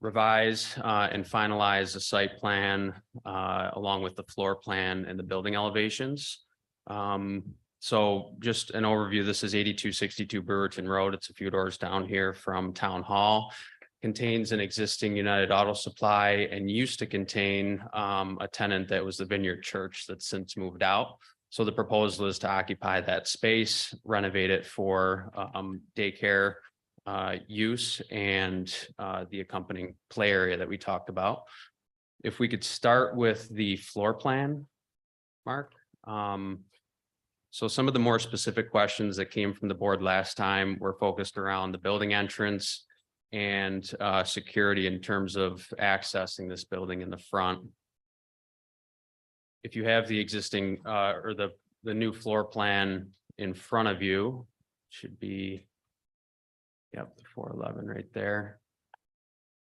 revise and finalize the site plan along with the floor plan and the building elevations. So just an overview, this is 8262 Brewerton Road. It's a few doors down here from Town Hall. Contains an existing United Auto Supply and used to contain a tenant that was the Vineyard Church that's since moved out. So the proposal is to occupy that space, renovate it for daycare, use and the accompanying play area that we talked about. If we could start with the floor plan, Mark. So some of the more specific questions that came from the board last time were focused around the building entrance and security in terms of accessing this building in the front. If you have the existing or the new floor plan in front of you, should be, yep, the 411 right there.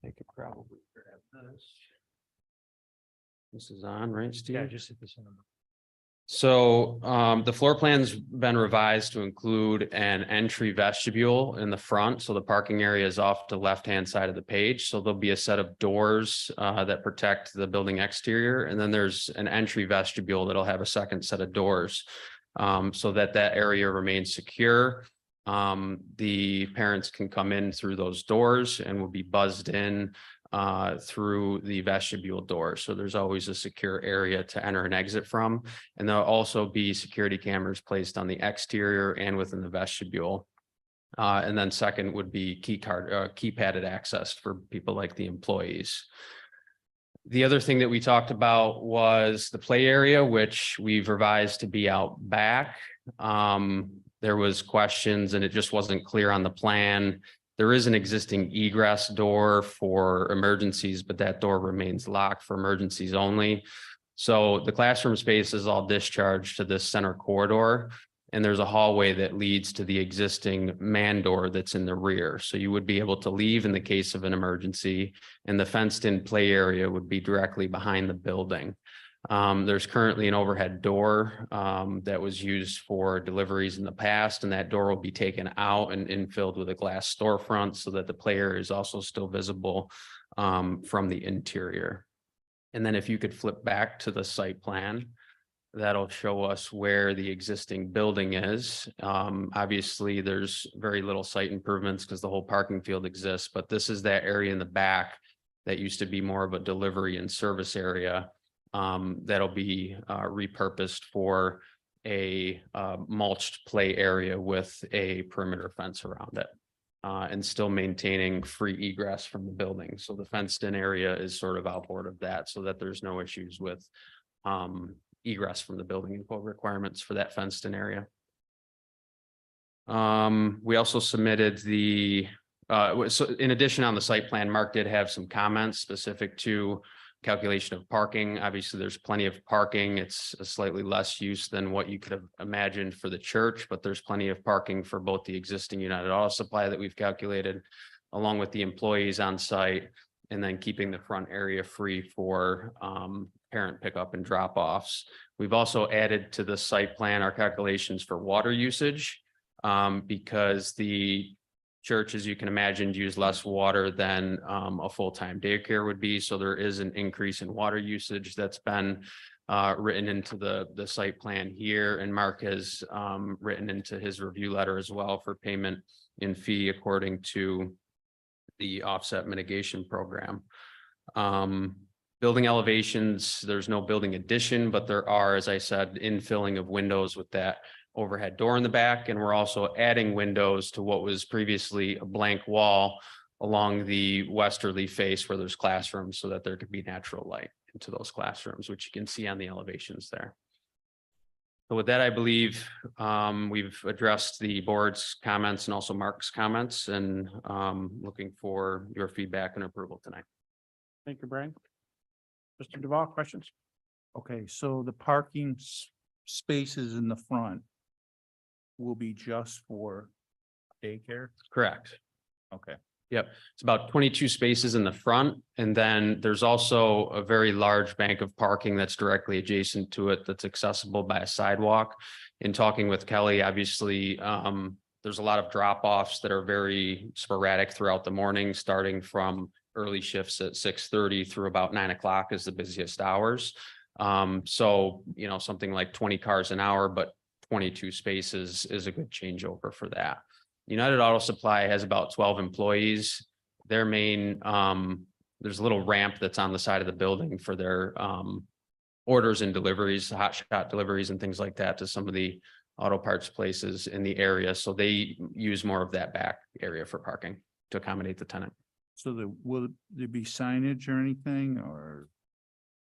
I could probably grab this. This is on, right, Steve? Yeah, just hit this number. So the floor plan's been revised to include an entry vestibule in the front. So the parking area is off the left-hand side of the page. So there'll be a set of doors that protect the building exterior. And then there's an entry vestibule that'll have a second set of doors so that that area remains secure. The parents can come in through those doors and will be buzzed in through the vestibule door. So there's always a secure area to enter and exit from. And there'll also be security cameras placed on the exterior and within the vestibule. And then second would be keypadded access for people like the employees. The other thing that we talked about was the play area, which we've revised to be out back. There was questions and it just wasn't clear on the plan. There is an existing egress door for emergencies, but that door remains locked for emergencies only. So the classroom space is all discharged to this center corridor, and there's a hallway that leads to the existing man door that's in the rear. So you would be able to leave in the case of an emergency, and the fenced-in play area would be directly behind the building. There's currently an overhead door that was used for deliveries in the past, and that door will be taken out and infilled with a glass storefront so that the play area is also still visible from the interior. And then if you could flip back to the site plan, that'll show us where the existing building is. Obviously, there's very little site improvements because the whole parking field exists, but this is that area in the back that used to be more of a delivery and service area. That'll be repurposed for a mulched play area with a perimeter fence around it and still maintaining free egress from the building. So the fenced in area is sort of outboard of that so that there's no issues with egress from the building and code requirements for that fenced in area. We also submitted so in addition on the site plan, Mark did have some comments specific to calculation of parking. Obviously, there's plenty of parking. It's a slightly less use than what you could have imagined for the church, but there's plenty of parking for both the existing United Auto Supply that we've calculated, along with the employees on site, and then keeping the front area free for parent pickup and drop offs. We've also added to the site plan our calculations for water usage because the church, as you can imagine, use less water than a full-time daycare would be. So there is an increase in water usage that's been written into the site plan here. And Mark has written into his review letter as well for payment in fee according to the offset mitigation program. Building elevations, there's no building addition, but there are, as I said, infilling of windows with that overhead door in the back. And we're also adding windows to what was previously a blank wall along the westerly face where there's classrooms so that there could be natural light into those classrooms, which you can see on the elevations there. So with that, I believe we've addressed the board's comments and also Mark's comments, and looking for your feedback and approval tonight. Thank you, Brian. Mr. Duval, questions? Okay, so the parking spaces in the front will be just for daycare? Correct. Okay. Yep, it's about 22 spaces in the front, and then there's also a very large bank of parking that's directly adjacent to it that's accessible by a sidewalk. In talking with Kelly, obviously, there's a lot of drop-offs that are very sporadic throughout the morning, starting from early shifts at 6:30 through about 9 o'clock is the busiest hours. So, something like 20 cars an hour, but 22 spaces is a good changeover for that. United Auto Supply has about 12 employees. Their main, there's a little ramp that's on the side of the building for their orders and deliveries, hot shot deliveries and things like that to some of the auto parts places in the area. So they use more of that back area for parking to accommodate the tenant. So will there be signage or anything or?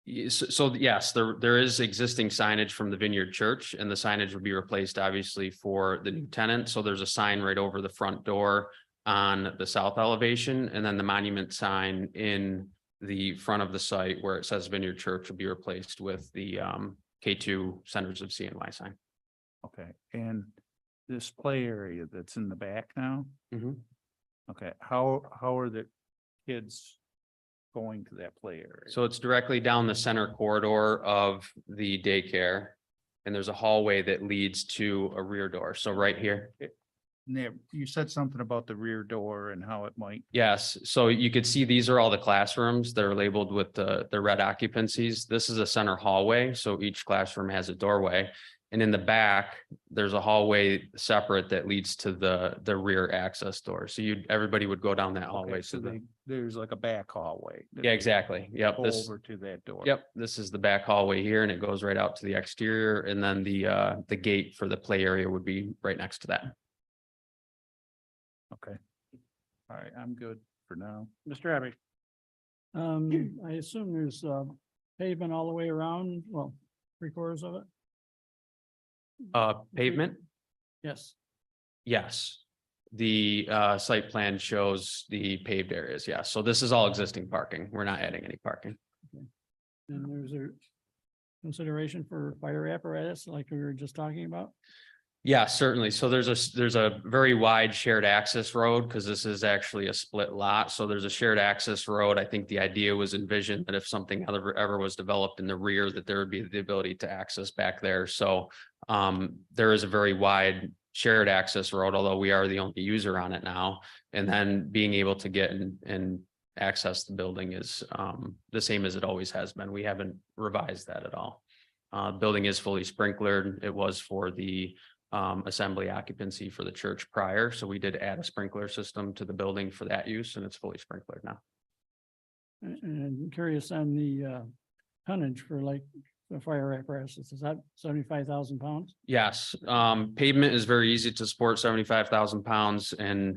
Yes, so yes, there is existing signage from the Vineyard Church, and the signage would be replaced obviously for the new tenant. So there's a sign right over the front door on the south elevation, and then the monument sign in the front of the site where it says Vineyard Church will be replaced with the K2 Centers of CNY sign. Okay, and this play area that's in the back now? Okay, how are the kids going to that play area? So it's directly down the center corridor of the daycare. And there's a hallway that leads to a rear door. So right here. Nick, you said something about the rear door and how it might. Yes, so you could see these are all the classrooms that are labeled with the red occupancies. This is a center hallway, so each classroom has a doorway. And in the back, there's a hallway separate that leads to the rear access door. So everybody would go down that hallway. Okay, so there's like a back hallway. that Yeah, exactly. Yep. go This, Over to that door. yep, this is the back hallway here, and it goes right out to the exterior, and then the gate for the play area would be right next to that. Okay. All right, I'm good for now. Mr. Abbey. I assume there's pavement all the way around, well, 3/4 of it? Pavement? Yes. Yes. The site plan shows the paved areas. Yeah. So this is all existing parking. We're not adding any parking. And there's a consideration for fire apparatus like we were just talking about? Yeah, certainly. So there's a very wide shared access road because this is actually a split lot. So there's a shared access road. I think the idea was envisioned that if something ever was developed in the rear, that there would be the ability to access back there. So there is a very wide shared access road, although we are the only user on it now. And then being able to get and access the building is the same as it always has been. We haven't revised that at all. Building is fully sprinklered. It was for the assembly occupancy for the church prior. So we did add a sprinkler system to the building for that use, and it's fully sprinklered now. And I'm curious on the tonnage for like the fire apparatus, is that 75,000 pounds? Yes, pavement is very easy to support 75,000 pounds, and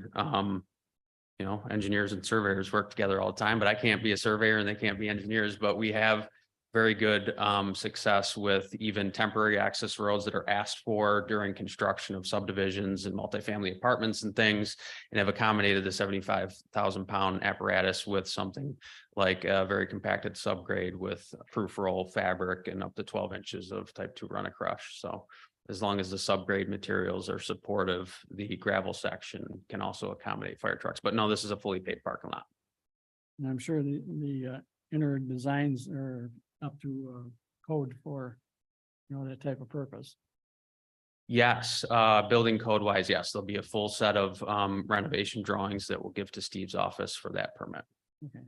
you know, engineers and surveyors work together all the time, but I can't be a surveyor and they can't be engineers, but we have very good success with even temporary access roads that are asked for during construction of subdivisions and multifamily apartments and things, and have accommodated the 75,000 pound apparatus with something like a very compacted subgrade with proof roll fabric and up to 12 inches of type 2 run crush. So as long as the subgrade materials are supportive, the gravel section can also accommodate fire trucks. But no, this is a fully paved parking lot. And I'm sure the inner designs are up to code for, you know, that type of purpose. Yes, building code wise, yes, there'll be a full set of renovation drawings that we'll give to Steve's office for that permit. Okay.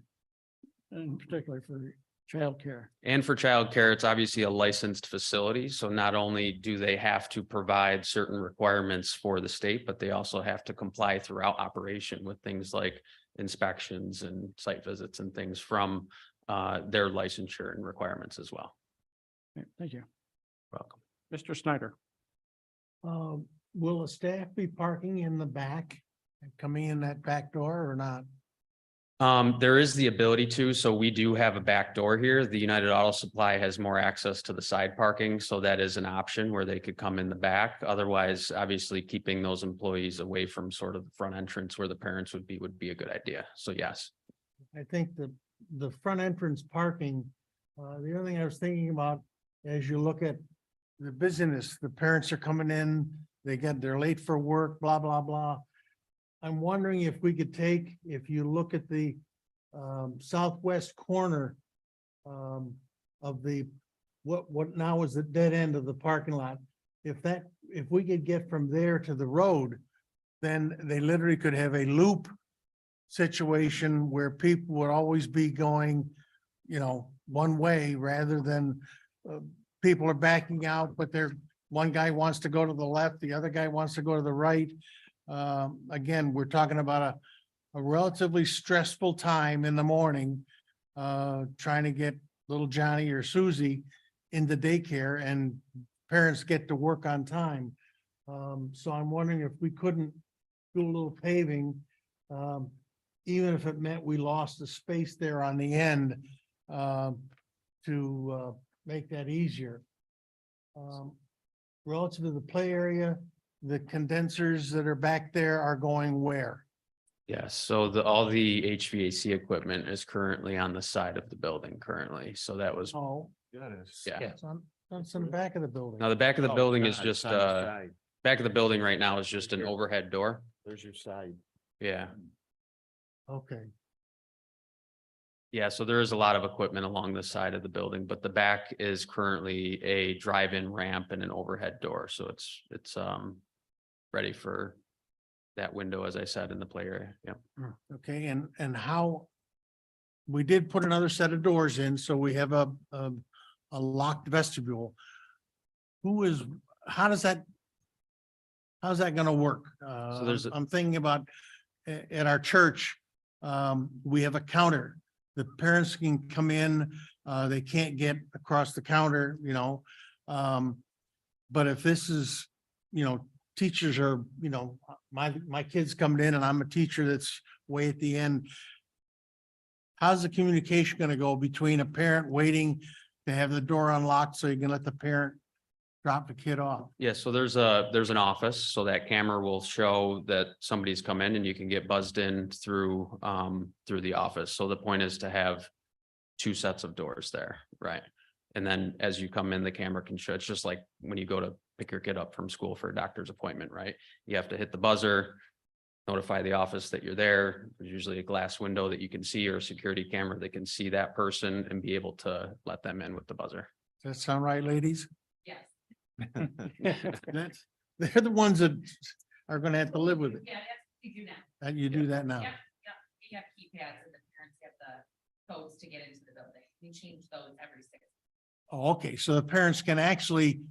And particularly for childcare. And for childcare, it's obviously a licensed facility. So not only do they have to provide certain requirements for the state, but they also have to comply throughout operation with things like inspections and site visits and things from their licensure and requirements as well. Okay, thank you. Welcome. Mr. Snyder. Will the staff be parking in the back, coming in that back door or not? There is the ability to, so we do have a back door here. The United Auto Supply has more access to the side parking, so that is an option where they could come in the back. Otherwise, obviously, keeping those employees away from sort of the front entrance where the parents would be a good idea. So yes. I think the front entrance parking, the other thing I was thinking about, as you look at the business, the parents are coming in, they're late for work, blah, blah, blah. I'm wondering if we could take, if you look at the southwest corner of the, what now is the dead end of the parking lot. If we could get from there to the road, then they literally could have a loop situation where people would always be going, you know, one way rather than people are backing out, but one guy wants to go to the left, the other guy wants to go to the right. Again, we're talking about a relatively stressful time in the morning, trying to get little Johnny or Susie into daycare, and parents get to work on time. So I'm wondering if we couldn't do a little paving, even if it meant we lost the space there on the end, to make that easier. Relative to the play area, the condensers that are back there are going where? Yes, so all the HVAC equipment is currently on the side of the building currently, so that was, Oh, yeah. that's in the back of the building. Now, the back of the Oh, building is God, just, it's on the side. back of the building right now is just an Here. overhead door. There's your side. Yeah, Okay, yeah, so there is a lot of equipment along the side of the building, but the back is currently a drive-in ramp and an overhead door, so it's ready for that window, as I said, in the play area, yeah. okay, and how? We did put another set of doors in, so we have a locked vestibule. How's that gonna work? there's a- I'm thinking about at our church, we have a counter. The parents can come in, they can't get across the counter, you know. But if this is, you know, teachers are, you know, my kid's coming in and I'm a teacher that's way at the end. How's the communication gonna go between a parent waiting to have the door unlocked so you can let the parent drop the kid off? Yeah, so there's an office, so that camera will show that somebody's come in and you can get buzzed in through the office. So the point is to have two sets of doors there, right? And then as you come in, the camera can show, it's just like when you go to pick your kid up from school for a doctor's appointment, right? You have to hit the buzzer, notify the office that you're there. There's usually a glass window that you can see or a security camera that can see that person and be able to let them in with the buzzer. Does that sound right, ladies? Yes. That's, they're the ones that are gonna have to live with it. Yeah, that's, we do now. And you do that now. Yep, yep. We have keypads and the parents have the codes to get into the building. We change those every 6 months. Oh, okay, so the parents can actually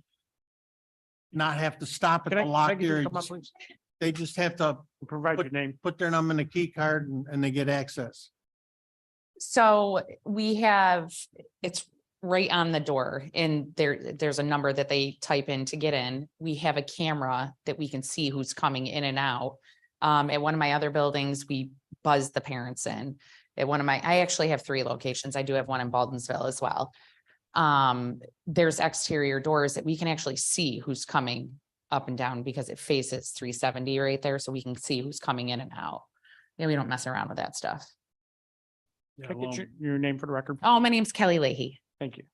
not have to stop at Can the lock can you area. come up, please? They just have to Provide your name. put their number in the key card and they get access. So we have, it's right on the door and there's a number that they type in to get in. We have a camera that we can see who's coming in and out. At one of my other buildings, we buzz the parents in. At one of I actually have 3 locations. I do have one in Baldensville as well. There's exterior doors that we can actually see who's coming up and down because it faces 370 right there. So we can see who's coming in and out. Yeah, we don't mess around with that stuff. Can I get your name for the record? Oh, my name's Kelly Leahy. Thank you.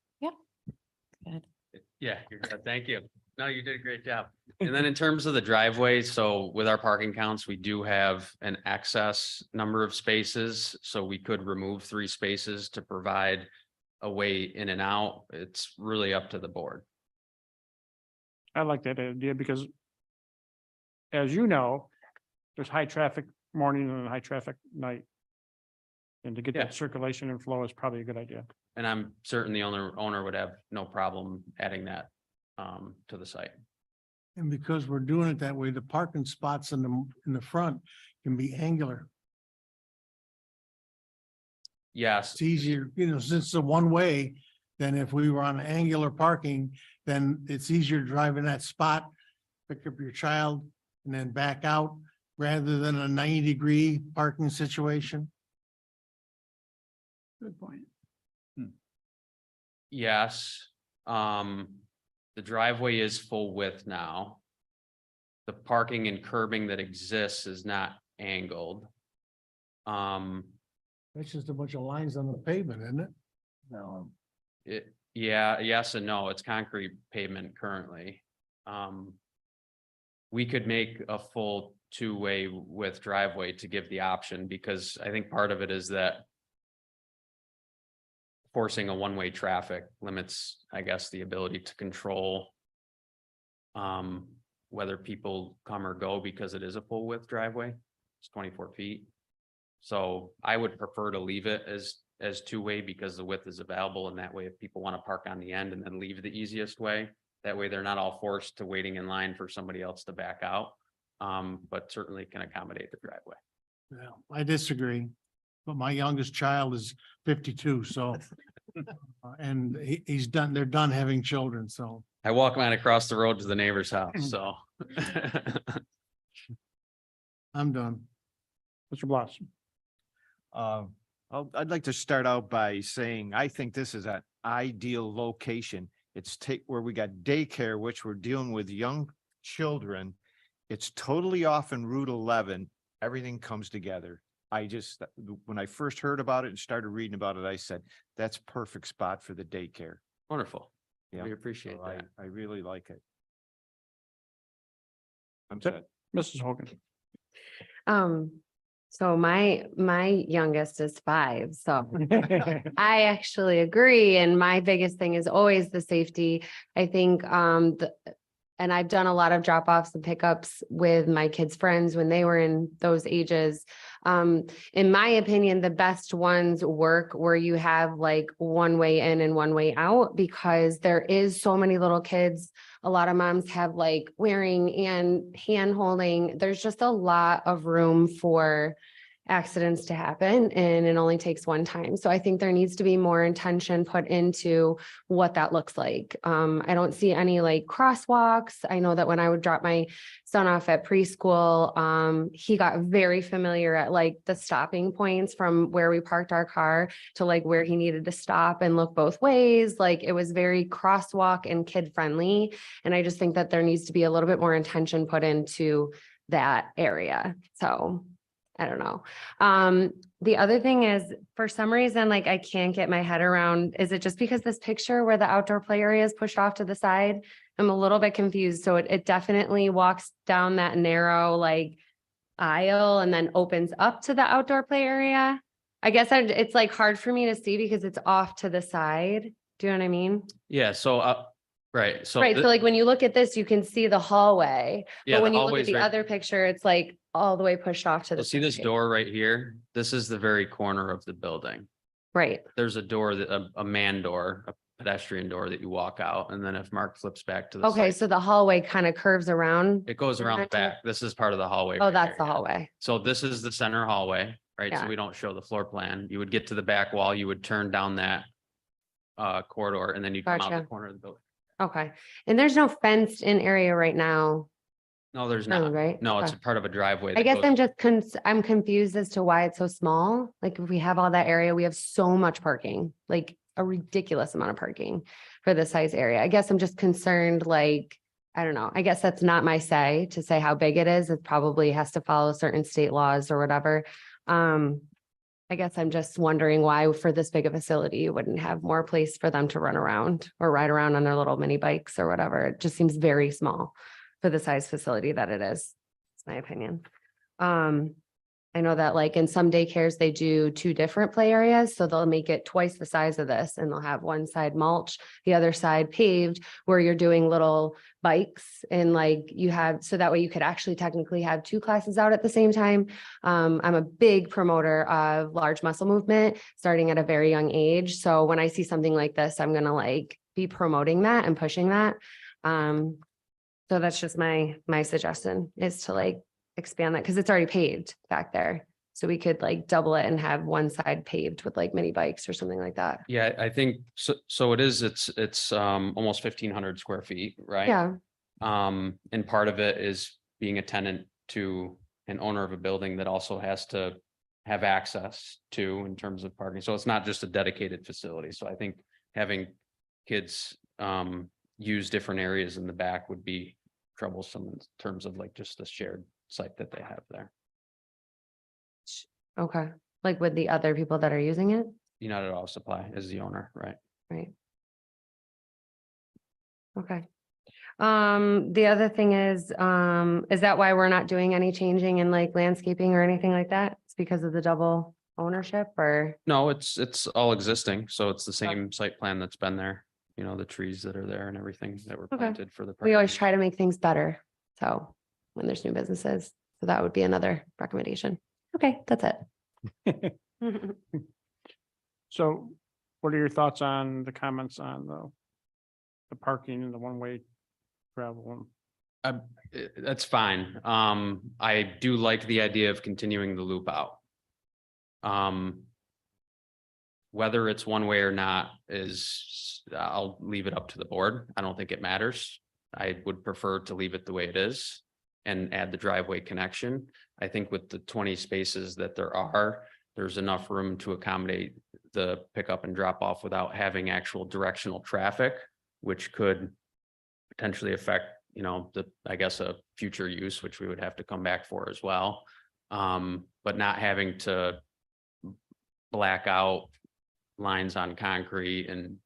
Yeah, you're good. Thank you. No, you did a great job. And then in terms of the driveway, so with our parking counts, we do have an excess number of spaces. So we could remove 3 spaces to provide a way in and out. It's really up to the board. I like that idea because as you know, there's high traffic morning and high traffic night. And to get Yeah. that circulation and flow is probably a good idea. And I'm certain the owner would have no problem adding that to the site. And because we're doing it that way, the parking spots in the front can be angular. Yes, It's easier, you know, since it's a one way, then if we were on angular parking, then it's easier driving that spot, pick up your child and then back out rather than a 90-degree parking situation. Good point. yes. The driveway is full width now. The parking and curbing that exists is not angled. That's just a bunch of lines on the pavement, isn't it? No. Yes and no, it's concrete pavement currently. We could make a full 2-way with driveway to give the option, because I think part of it is that forcing a 1-way traffic limits, I guess, the ability to control whether people come or go, because it is a full width driveway. It's 24 feet. So I would prefer to leave it as 2-way because the width is available, and that way if people want to park on the end and then leave the easiest way, that way they're not all forced to waiting in line for somebody else to back out. But certainly can accommodate the driveway. Yeah, I disagree, but my youngest child is 52, so And they're done having children, so. I walk mine across the road to the neighbor's house, so. I'm done. Mr. Bloss. I'd like to start out by saying, I think this is an ideal location. It's where we got daycare, which we're dealing with young children. It's totally off in Route 11. Everything comes together. When I first heard about it and started reading about it, I said, that's perfect spot for the daycare. Wonderful. Yeah. We appreciate So that. I really like it. I'm Yep. set. Mrs. Hogan. So my youngest is 5, so I actually agree. And my biggest thing is always the safety. I think, and I've done a lot of drop-offs and pickups with my kids' friends when they were in those ages. In my opinion, the best ones work where you have like one way in and one way out, because there is so many little kids. A lot of moms have like wearing and hand holding. There's just a lot of room for accidents to happen, and it only takes one time. So I think there needs to be more intention put into what that looks like. I don't see any like crosswalks. I know that when I would drop my son off at preschool, he got very familiar at like the stopping points from where we parked our car to like where he needed to stop and look both ways. Like it was very crosswalk and kid friendly. And I just think that there needs to be a little bit more intention put into that area. So I don't know. The other thing is, for some reason, like I can't get my head around, is it just because this picture where the outdoor play area is pushed off to the side? I'm a little bit confused. So it definitely walks down that narrow like aisle and then opens up to the outdoor play area. I guess it's like hard for me to see because it's off to the side. Do you know what I mean? Yeah, so, right, so. Right. So like when you look at this, you can see the hallway, Yeah, but the when you look at hallway's the right- other picture, it's like all the way pushed off to So the. see this side. door right here? This is the very corner of the building. Right. There's a door a man door, a pedestrian door that you walk out, and then if Mark flips back to the Okay, side, so the hallway kind of curves around. it goes around the back. This is part of the hallway. Oh, right that's here, the yeah. hallway. So this is the center hallway, right? So Yeah. we don't show the floor plan. You would get to the back wall, you would turn down that corridor, and then you come out the Gotcha. corner of the building. Okay. And there's no fenced in area right now. No, there's Currently, not. right? No, it's Okay. a part of a driveway. I that guess goes- I'm just I'm confused as to why it's so small. Like if we have all that area, we have so much parking, like a ridiculous amount of parking for this size area. I guess I'm just concerned, like, I don't know. I guess that's not my say to say how big it is. It probably has to follow certain state laws or whatever. I guess I'm just wondering why for this big a facility, you wouldn't have more place for them to run around or ride around on their little mini bikes or whatever. It just seems very small for the size facility that it is. It's my opinion. I know that like in some daycares, they do 2 different play areas. So they'll make it twice the size of this and they'll have one side mulch, the other side paved, where you're doing little bikes and like you have, so that way you could actually technically have 2 classes out at the same time. I'm a big promoter of large muscle movement starting at a very young age. So when I see something like this, I'm going to like be promoting that and pushing that. So that's just my suggestion is to like expand that because it's already paved back there. So we could like double it and have one side paved with like mini bikes or something like that. Yeah, I think so. So it is, it's almost 1,500 square feet, right? Yeah. And part of it is being a tenant to an owner of a building that also has to have access to in terms of parking. So it's not just a dedicated facility. So I think having kids use different areas in the back would be troublesome in terms of like just the shared site that they have there. Okay. Like with the other people that are using it? United Auto Supply is the owner, right? Right. Okay. The other thing is that why we're not doing any changing in like landscaping or anything like that? It's because of the double ownership or? No, it's all existing. So it's the same site plan that's been there. You know, the trees that are there and everything that were Okay. planted for the. We always parking. try to make things better. So when there's new businesses, so that would be another recommendation. Okay, that's it. So what are your thoughts on the comments on the parking and the one-way travel? That's fine. I do like the idea of continuing the loop out. Whether it's one way or not is, I'll leave it up to the board. I don't think it matters. I would prefer to leave it the way it is and add the driveway connection. I think with the 20 spaces that there are, there's enough room to accommodate the pickup and drop off without having actual directional traffic, which could potentially affect, I guess, a future use, which we would have to come back for as well. But not having to black out lines on concrete and,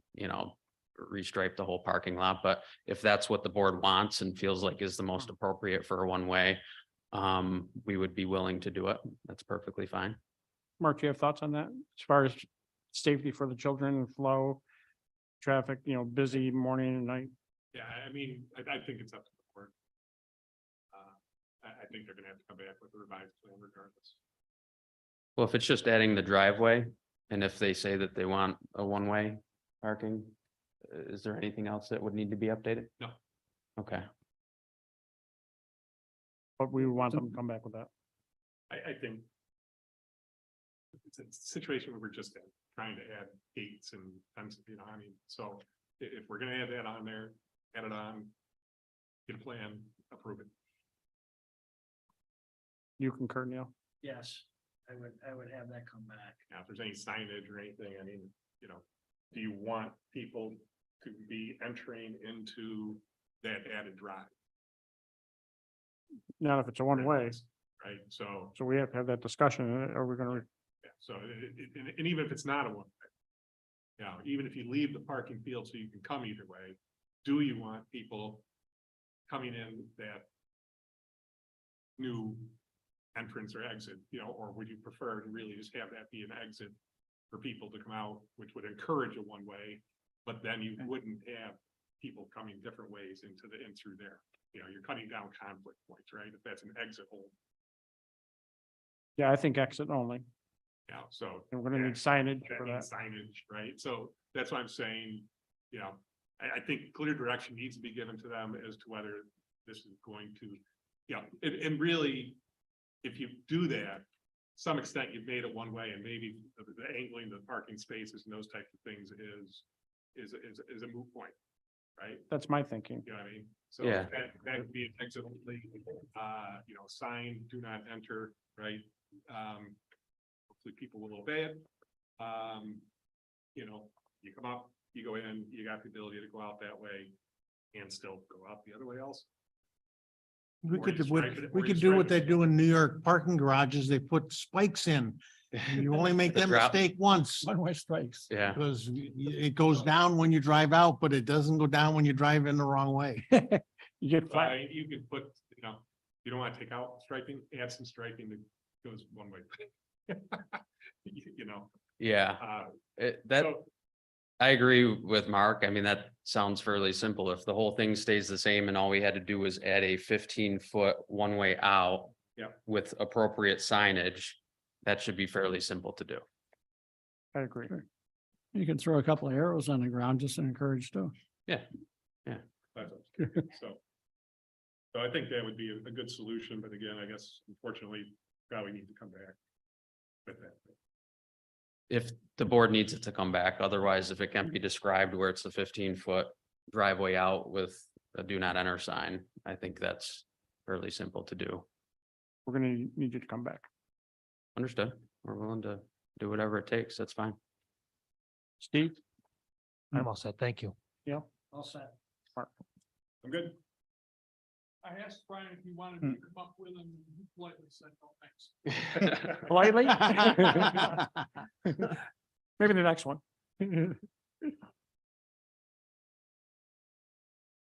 restripe the whole parking lot. But if that's what the board wants and feels like is the most appropriate for a one-way, we would be willing to do it. That's perfectly fine. Mark, do you have thoughts on that? As far as safety for the children, flow, traffic, busy morning and night? Yeah, I mean, I think it's up to the board. I think they're gonna have to come back with a revised plan regardless. Well, if it's just adding the driveway, and if they say that they want a one-way parking, is there anything else that would need to be updated? No. Okay, But we want them to come back with that. I think it's a situation where we're just trying to add gates and fences, so if we're gonna add that on there, add it on, get a plan, approve it. You concur, Neil? Yes, I would have that come back. Now, if there's any signage or anything, do you want people to be entering into that added drive? Not if it's a one-way, Right, so, so we have to have that discussion. Are we gonna, yeah, so, and even if it's not a one-way, even if you leave the parking field so you can come either way, do you want people coming in that new entrance or exit, or would you prefer to really just have that be an exit for people to come out, which would encourage a one-way, but then you wouldn't have people coming different ways in through there. You're cutting down conflict points, right? If that's an exit hole. yeah, I think exit only. Yeah, so. And we're gonna need signage for needs that. Signage, right? So that's why I'm saying, I think clear direction needs to be given to them as to whether this is going to, and really, if you do that, to some extent, you've made it one way, and maybe the angling the parking spaces and those types of things is a moot point, right? That's my thinking. You know what I mean? So Yeah. that would be an exit only, sign, do not enter, right? Hopefully people will obey it. You come up, you go in, you got the ability to go out that way and still go out the other way else. We Or could, you stripe it, we or you could do what stripe they it. do in New York parking garages. They put spikes in. And you only make The that drop- mistake once. One-way strikes. yeah. Because it goes down when you drive out, but it doesn't go down when you drive in the wrong way. You get But flat. you could put, you don't want to take out striping, add some striping that goes one way. Yeah, that, So, I agree with Mark. I mean, that sounds fairly simple. If the whole thing stays the same and all we had to do was add a 15-foot one-way out. Yeah. With appropriate signage, that should be fairly simple to do. I agree. You can throw a couple of arrows on the ground just to encourage too. that's what I'm saying. So I think that would be a good solution, but again, I guess unfortunately, probably need to come back with that. If the board needs it to come back, otherwise, if it can be described where it's a 15-foot driveway out with a do not enter sign, I think that's fairly simple to do. We're gonna need you to come back. Understood. We're willing to do whatever it takes. That's fine. Steve? I'm all set. Thank you. Yeah. All set. I'm good. I asked Brian if he wanted to come up with them, and he politely said, no, thanks. Politely? Maybe the next one.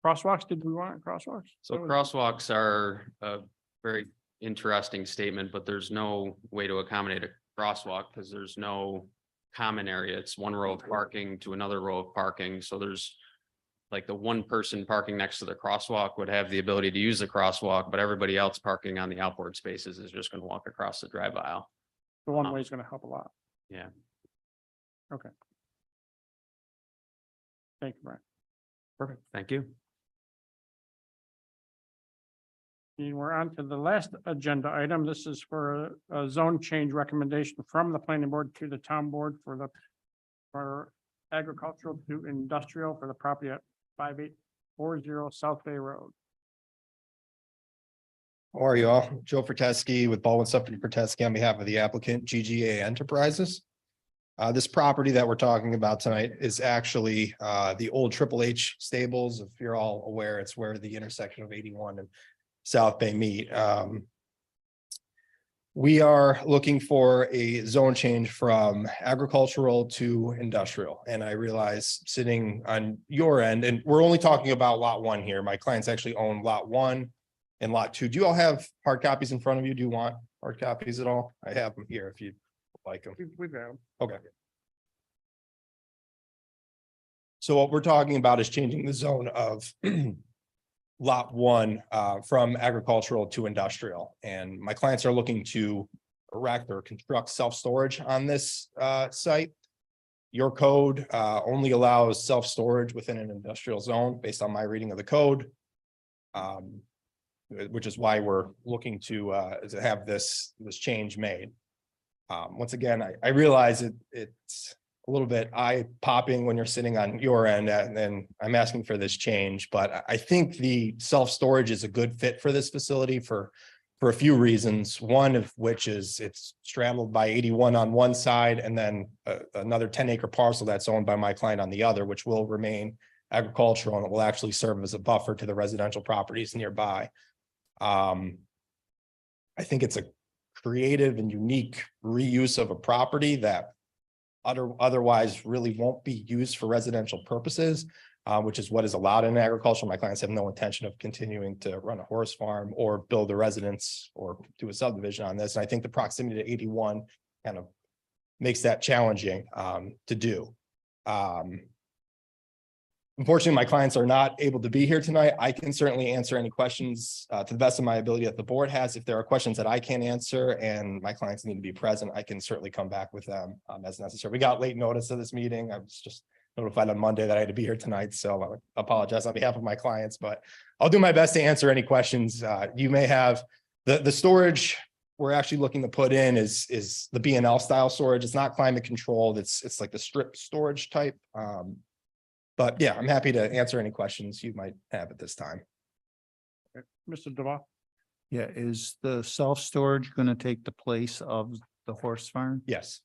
Crosswalks, did we want crosswalks? So crosswalks are a very interesting statement, but there's no way to accommodate a crosswalk because there's no common area. It's one row of parking to another row of parking. So there's like the one person parking next to the crosswalk would have the ability to use the crosswalk, but everybody else parking on the outboard spaces is just going to walk across the drive aisle. The one way is gonna help a lot. Yeah. Okay. Thank you, Brian. Perfect. Thank you. And we're on to the last agenda item. This is for a zone change recommendation from the planning board to the town board for the for agricultural to industrial for the property at 5840 South Bay Road. How are you all? Joe Ferteski with Baldwin Suffolk Ferteski on behalf of the applicant GGA Enterprises. This property that we're talking about tonight is actually the old Triple H stables. If you're all aware, it's where the intersection of 81 and South Bay meet. We are looking for a zone change from agricultural to industrial. And I realize sitting on your end, and we're only talking about lot one here. My clients actually own lot one and lot two. Do you all have hard copies in front of you? Do you want hard copies at all? I have them here if you'd like them. We've got them. Okay. So what we're talking about is changing the zone of lot one from agricultural to industrial. And my clients are looking to erect or construct self-storage on this site. Your code only allows self-storage within an industrial zone based on my reading of the code. Which is why we're looking to have this change made. Once again, I realize it's a little bit eye-popping when you're sitting on your end, and then I'm asking for this change, but I think the self-storage is a good fit for this facility for a few reasons. One of which is it's straddled by 81 on one side, and then another 10-acre parcel that's owned by my client on the other, which will remain agricultural, and it will actually serve as a buffer to the residential properties nearby. I think it's a creative and unique reuse of a property that otherwise really won't be used for residential purposes, which is what is allowed in agriculture. My clients have no intention of continuing to run a horse farm or build a residence or do a subdivision on this. And I think the proximity to 81 kind of makes that challenging to do. Unfortunately, my clients are not able to be here tonight. I can certainly answer any questions to the best of my ability that the board has. If there are questions that I can't answer and my clients need to be present, I can certainly come back with them as necessary. We got late notice of this meeting. I was just notified on Monday that I had to be here tonight, so I apologize on behalf of my clients, but I'll do my best to answer any questions you may have. The storage we're actually looking to put in is the B&L style storage. It's not climate controlled. It's like the strip storage type. But yeah, I'm happy to answer any questions you might have at this time. Mr. Duval? Yeah, is the self-storage going to take the place of the horse farm? Yes,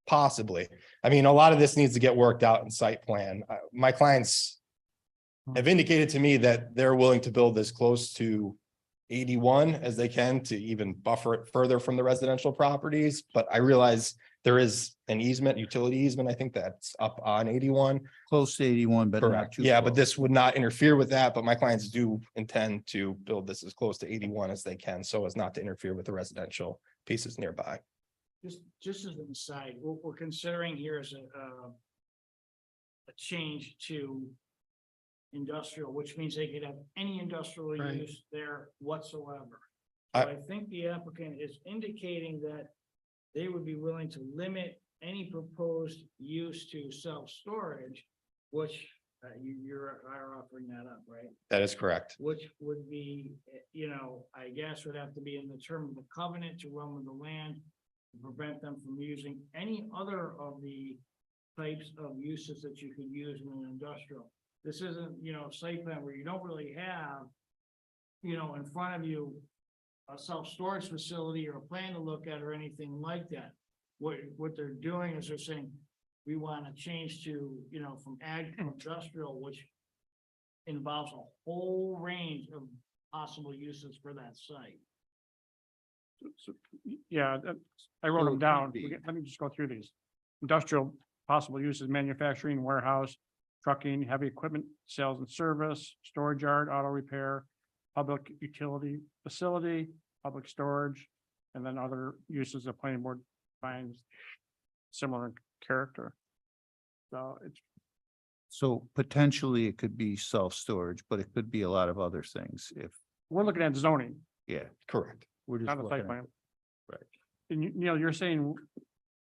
possibly. I mean, a lot of this needs to get worked out in site plan. My clients have indicated to me that they're willing to build this close to 81 as they can to even buffer it further from the residential properties. But I realize there is an easement, utility easement, I think that's up on 81. Close to 81, but not Correct. too Yeah, but close. this would not interfere with that, but my clients do intend to build this as close to 81 as they can, so as not to interfere with the residential pieces nearby. Just as an aside, what we're considering here is a change to industrial, which means they could have any industrial Right. use there whatsoever. So I think the applicant is indicating that they would be willing to limit any proposed use to self-storage, which are offering that up, right? That is correct. Which would be, I guess would have to be in the term of the covenant to run with the land to prevent them from using any other of the types of uses that you could use in an industrial. This isn't, site plan where you don't really have, in front of you, a self-storage facility or a plan to look at or anything like that. What they're doing is they're saying, we want to change to, from ag to industrial, which involves a whole range of possible uses for that site. Yeah, I wrote them down. Let me just go through these. Industrial possible uses, manufacturing, warehouse, trucking, heavy equipment, sales and service, storage yard, auto repair, public utility facility, public storage, and then other uses the planning board finds similar in character. So it's, So potentially it could be self-storage, but it could be a lot of other things if, we're looking at zoning, yeah, Correct. we're just not a looking site at. plan. Right. And Neil, you're saying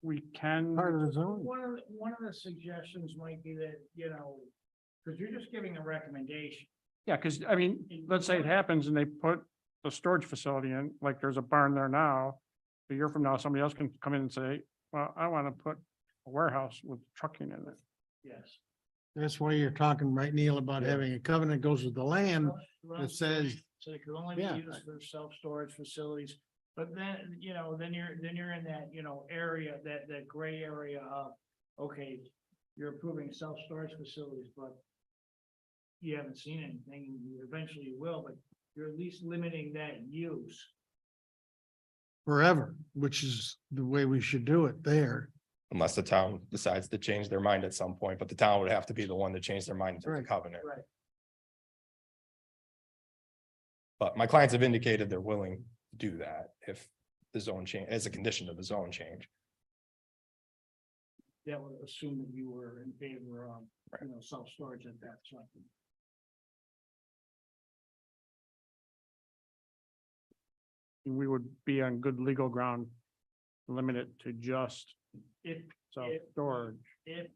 we can. Part of the zone. One of the suggestions might be that, because you're just giving a recommendation. Yeah, because I mean, let's say it happens and they put a storage facility in, like there's a barn there now. A year from now, somebody else can come in and say, well, I want to put a warehouse with trucking in it. Yes. That's why you're talking, right, Neil, about having a covenant goes with the land that says, So it could only be Yeah. used for self-storage facilities, but then, then you're in that, area, that gray area of, okay, you're approving self-storage facilities, but you haven't seen anything, you eventually will, but you're at least limiting that use. forever, which is the way we should do it there. Unless the town decides to change their mind at some point, but the town would have to be the one to change their mind to the Right. covenant. Right. But my clients have indicated they're willing to do that if the zone change, as a condition of the zone change. That would assume that you were in favor of, self-storage at that time. We would be on good legal ground, limit it to just If, self-storage. if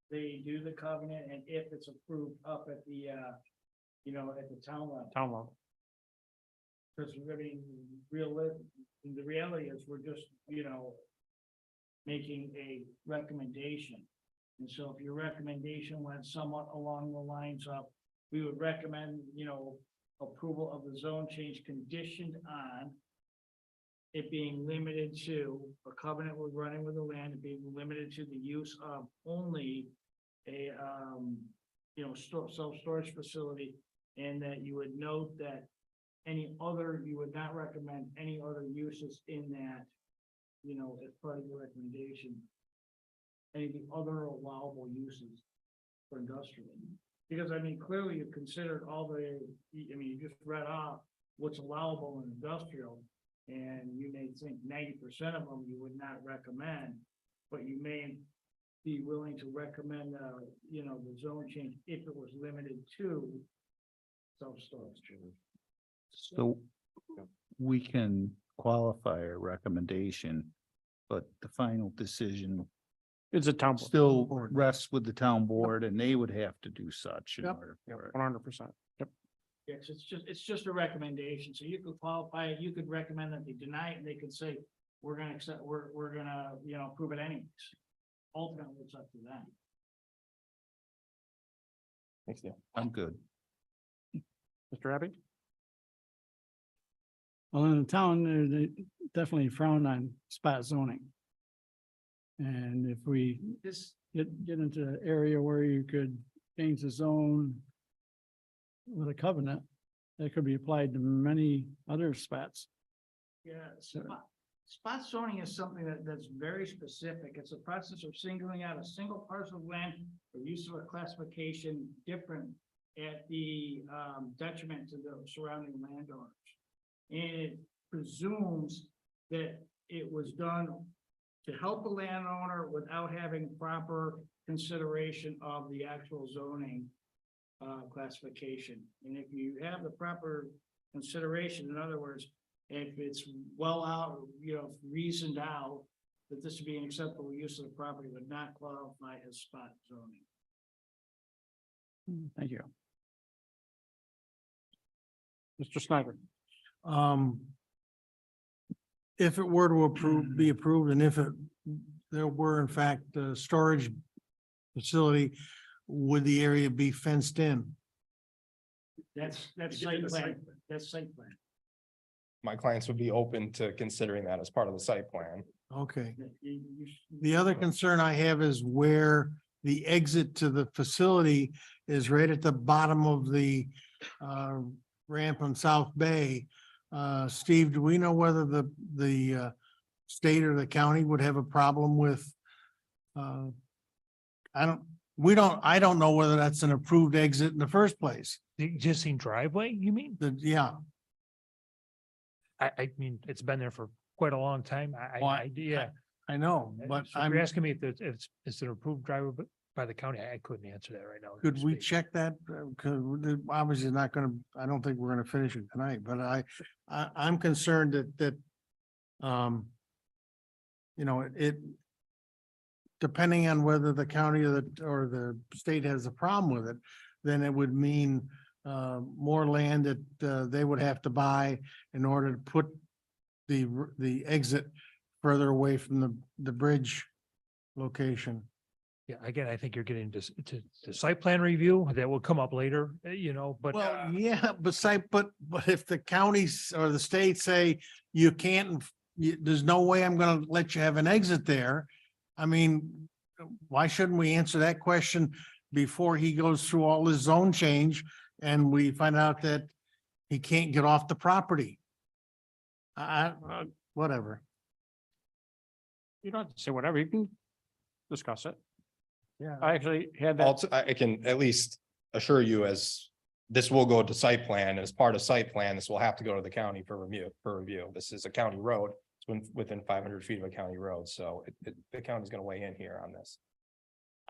they do the covenant and if it's approved up at the, at the town level. Town level. Because I mean, the reality is we're just, making a recommendation. And so if your recommendation went somewhat along the lines of, we would recommend, approval of the zone change conditioned on it being limited to a covenant we're running with the land, it being limited to the use of only a, self-storage facility, and that you would note that you would not recommend any other uses in that, as part of your recommendation. Any of the other allowable uses for industrial. Because I mean, clearly you've considered all the, you just read off what's allowable in industrial. And you may think 90% of them you would not recommend, but you may be willing to recommend, the zone change if it was limited to self-storage. So we can qualify a recommendation, but the final decision It's a town. still rests with the town board and they would have to do such in Yep. order for it. 100%. Yep. Yes, it's just a recommendation. So you could qualify it, you could recommend that they deny it, and they could say, we're gonna accept, we're gonna, approve it anyways. Ultimately, it's up to them. Thanks, Neil. I'm good. Mr. Abbey? Well, in the town, they definitely frown on spot zoning. And if we This, get into an area where you could change the zone with a covenant, that could be applied to many other spots. yeah, spot zoning is something that's very specific. It's a process of singling out a single parcel of land for use of a classification different at the detriment to the surrounding landowners. And it presumes that it was done to help a landowner without having proper consideration of the actual zoning classification. And if you have the proper consideration, in other words, if it's well out, reasoned out that this would be an acceptable use of the property, would not qualify as spot zoning. Thank you. Mr. Snyder? If it were to be approved, and if there were in fact a storage facility, would the area be fenced in? That's site plan, that's site plan. My clients would be open to considering that as part of the site plan. Okay. You- The other concern I have is where the exit to the facility is right at the bottom of the ramp on South Bay. Steve, do we know whether the state or the county would have a problem with? I don't know whether that's an approved exit in the first place. The existing driveway, you mean? Yeah, I mean, it's been there for quite a long time. Yeah. I know, but So if you're asking me if it's an approved driveway by the county, I couldn't answer that right now. could we check that? Cause we're obviously not gonna, I don't think we're gonna finish it tonight, but I'm concerned that it depending on whether the county or the state has a problem with it, then it would mean more land that they would have to buy in order to put the exit further away from the bridge location. Yeah, again, I think you're getting to site plan review that will come up later, but. Well, yeah, but if the counties or the state say you can't, there's no way I'm gonna let you have an exit there. I mean, why shouldn't we answer that question before he goes through all his zone change and we find out that he can't get off the property? Whatever. You don't have to say whatever, you can discuss it. Yeah. I actually had that, Also, I can at least assure you as this will go to site plan, as part of site plan, this will have to go to the county for review. This is a county road. It's within 500 feet of a county road, so the county's gonna weigh in here on this.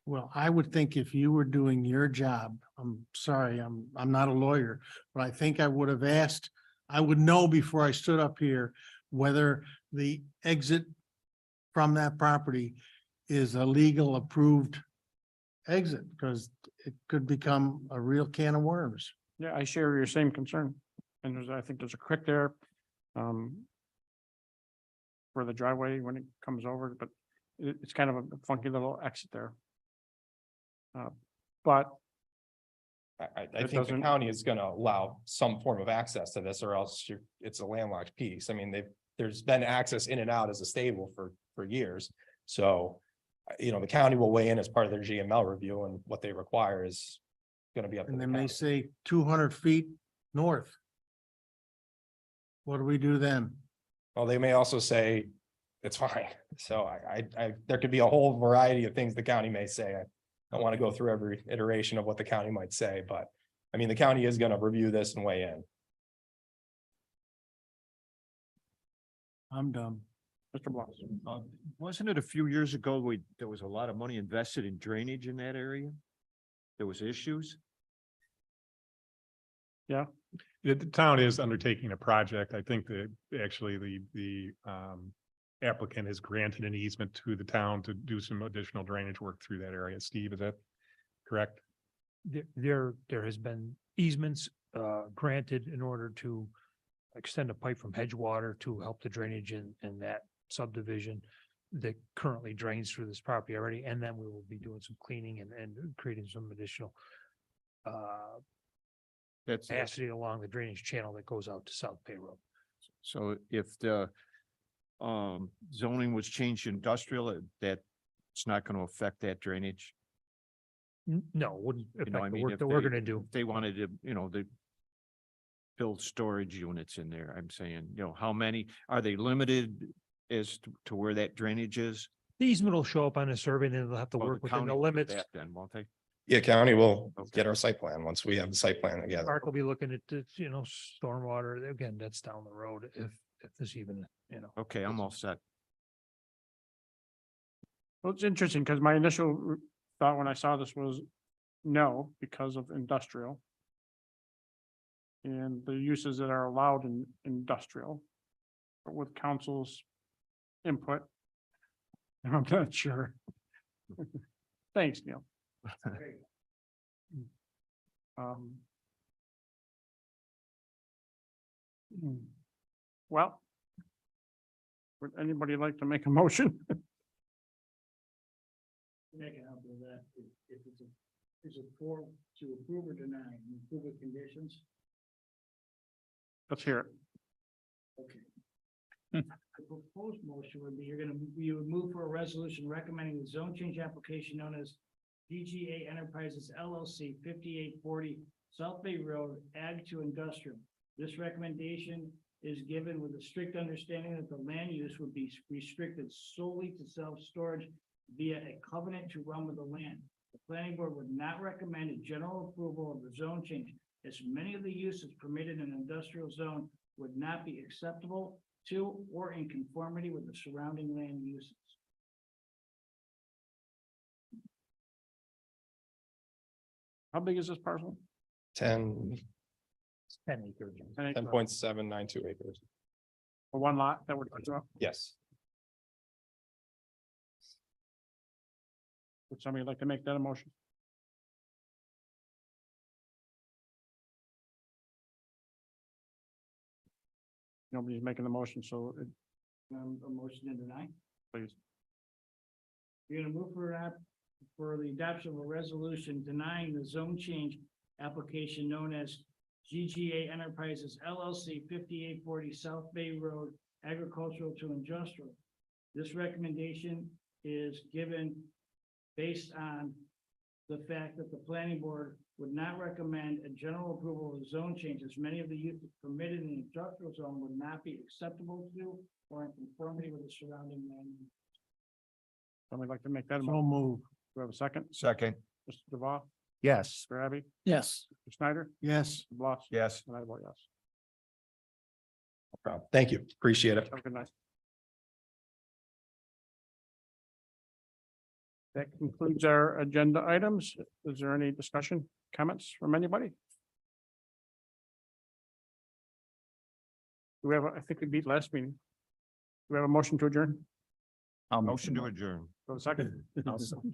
Well, I would think if you were doing your job, I'm sorry, I'm not a lawyer, but I think I would have asked, I would know before I stood up here whether the exit from that property is a legal approved exit, because it could become a real can of worms. yeah, I share your same concern. And I think there's a creek there. For the driveway when it comes over, but it's kind of a funky little exit there. But I It think the doesn't- county is gonna allow some form of access to this, or else it's a landlocked piece. I mean, there's been access in and out as a stable for years. So, the county will weigh in as part of their GML review, and what they require is gonna be up to And the they may county. say 200 feet north. What do we do then? Well, they may also say it's fine. So there could be a whole variety of things the county may say. I don't want to go through every iteration of what the county might say, but I mean, the county is gonna review this and weigh in. I'm done. Mr. Bloss, Wasn't it a few years ago, there was a lot of money invested in drainage in that area? There was issues? The town is undertaking a project. I think that actually the applicant has granted an easement to the town to do some additional drainage work through that area. Steve, is that correct? There has been easements granted in order to extend a pipe from Hedgewater to help the drainage in that subdivision that currently drains through this property already, and then we will be doing some cleaning and creating some additional That's, capacity along the drainage channel that goes out to South Bay Road. So if the zoning was changed to industrial, that it's not going to affect that drainage? No, wouldn't You know, I affect the mean, work if that we're they- gonna do. if they wanted to, they build storage units in there, I'm saying, how many, are they limited as to where that drainage is? The easement will show up on a survey, and then they'll have to Oh, work within county the will do limits. that Then, won't they? Yeah, county will Okay. get our site plan once we have the site plan together. Mark will be looking at the, stormwater, again, that's down the road if there's even, Okay, I'm all set. well, it's interesting because my initial thought when I saw this was no, because of industrial. And the uses that are allowed in industrial. But with council's input. I'm not sure. Thanks, Neil. Well. Would anybody like to make a motion? Make it up with that, if is it for to approve or deny, and approve with conditions? Let's hear it. Okay. The proposed motion would be, you would move for a resolution recommending the zone change application known as DGA Enterprises LLC 5840 South Bay Road, Ag to Industrial. This recommendation is given with a strict understanding that the land use would be restricted solely to self-storage via a covenant to run with the land. The planning board would not recommend a general approval of the zone change, as many of the uses permitted in an industrial zone would not be acceptable to or in conformity with the surrounding land uses. How big is this parcel? 10, 10 acres. 10.792 acres. For one lot that we're talking about? Yes. Would somebody like to make that a motion? Nobody's making the motion, so A motion to deny? please. You're gonna move for the adoption of a resolution denying the zone change application known as GGA Enterprises LLC 5840 South Bay Road, agricultural to industrial. This recommendation is given based on the fact that the planning board would not recommend a general approval of the zone changes. Many of the uses permitted in the industrial zone would not be acceptable to or in conformity with the surrounding land. Somebody like to make that a So motion? move. Do we have a second? Second. Mr. Duval, Yes. Mr. Abbey, Yes. Mr. Snyder, Yes. Mr. Bloss. Yes. And I vote yes. No problem. Thank you. Appreciate it. Have a good night. That concludes our agenda items. Is there any discussion, comments from anybody? Do we have, I think we beat last meeting. Do we have a motion to adjourn? Motion to adjourn. Go second.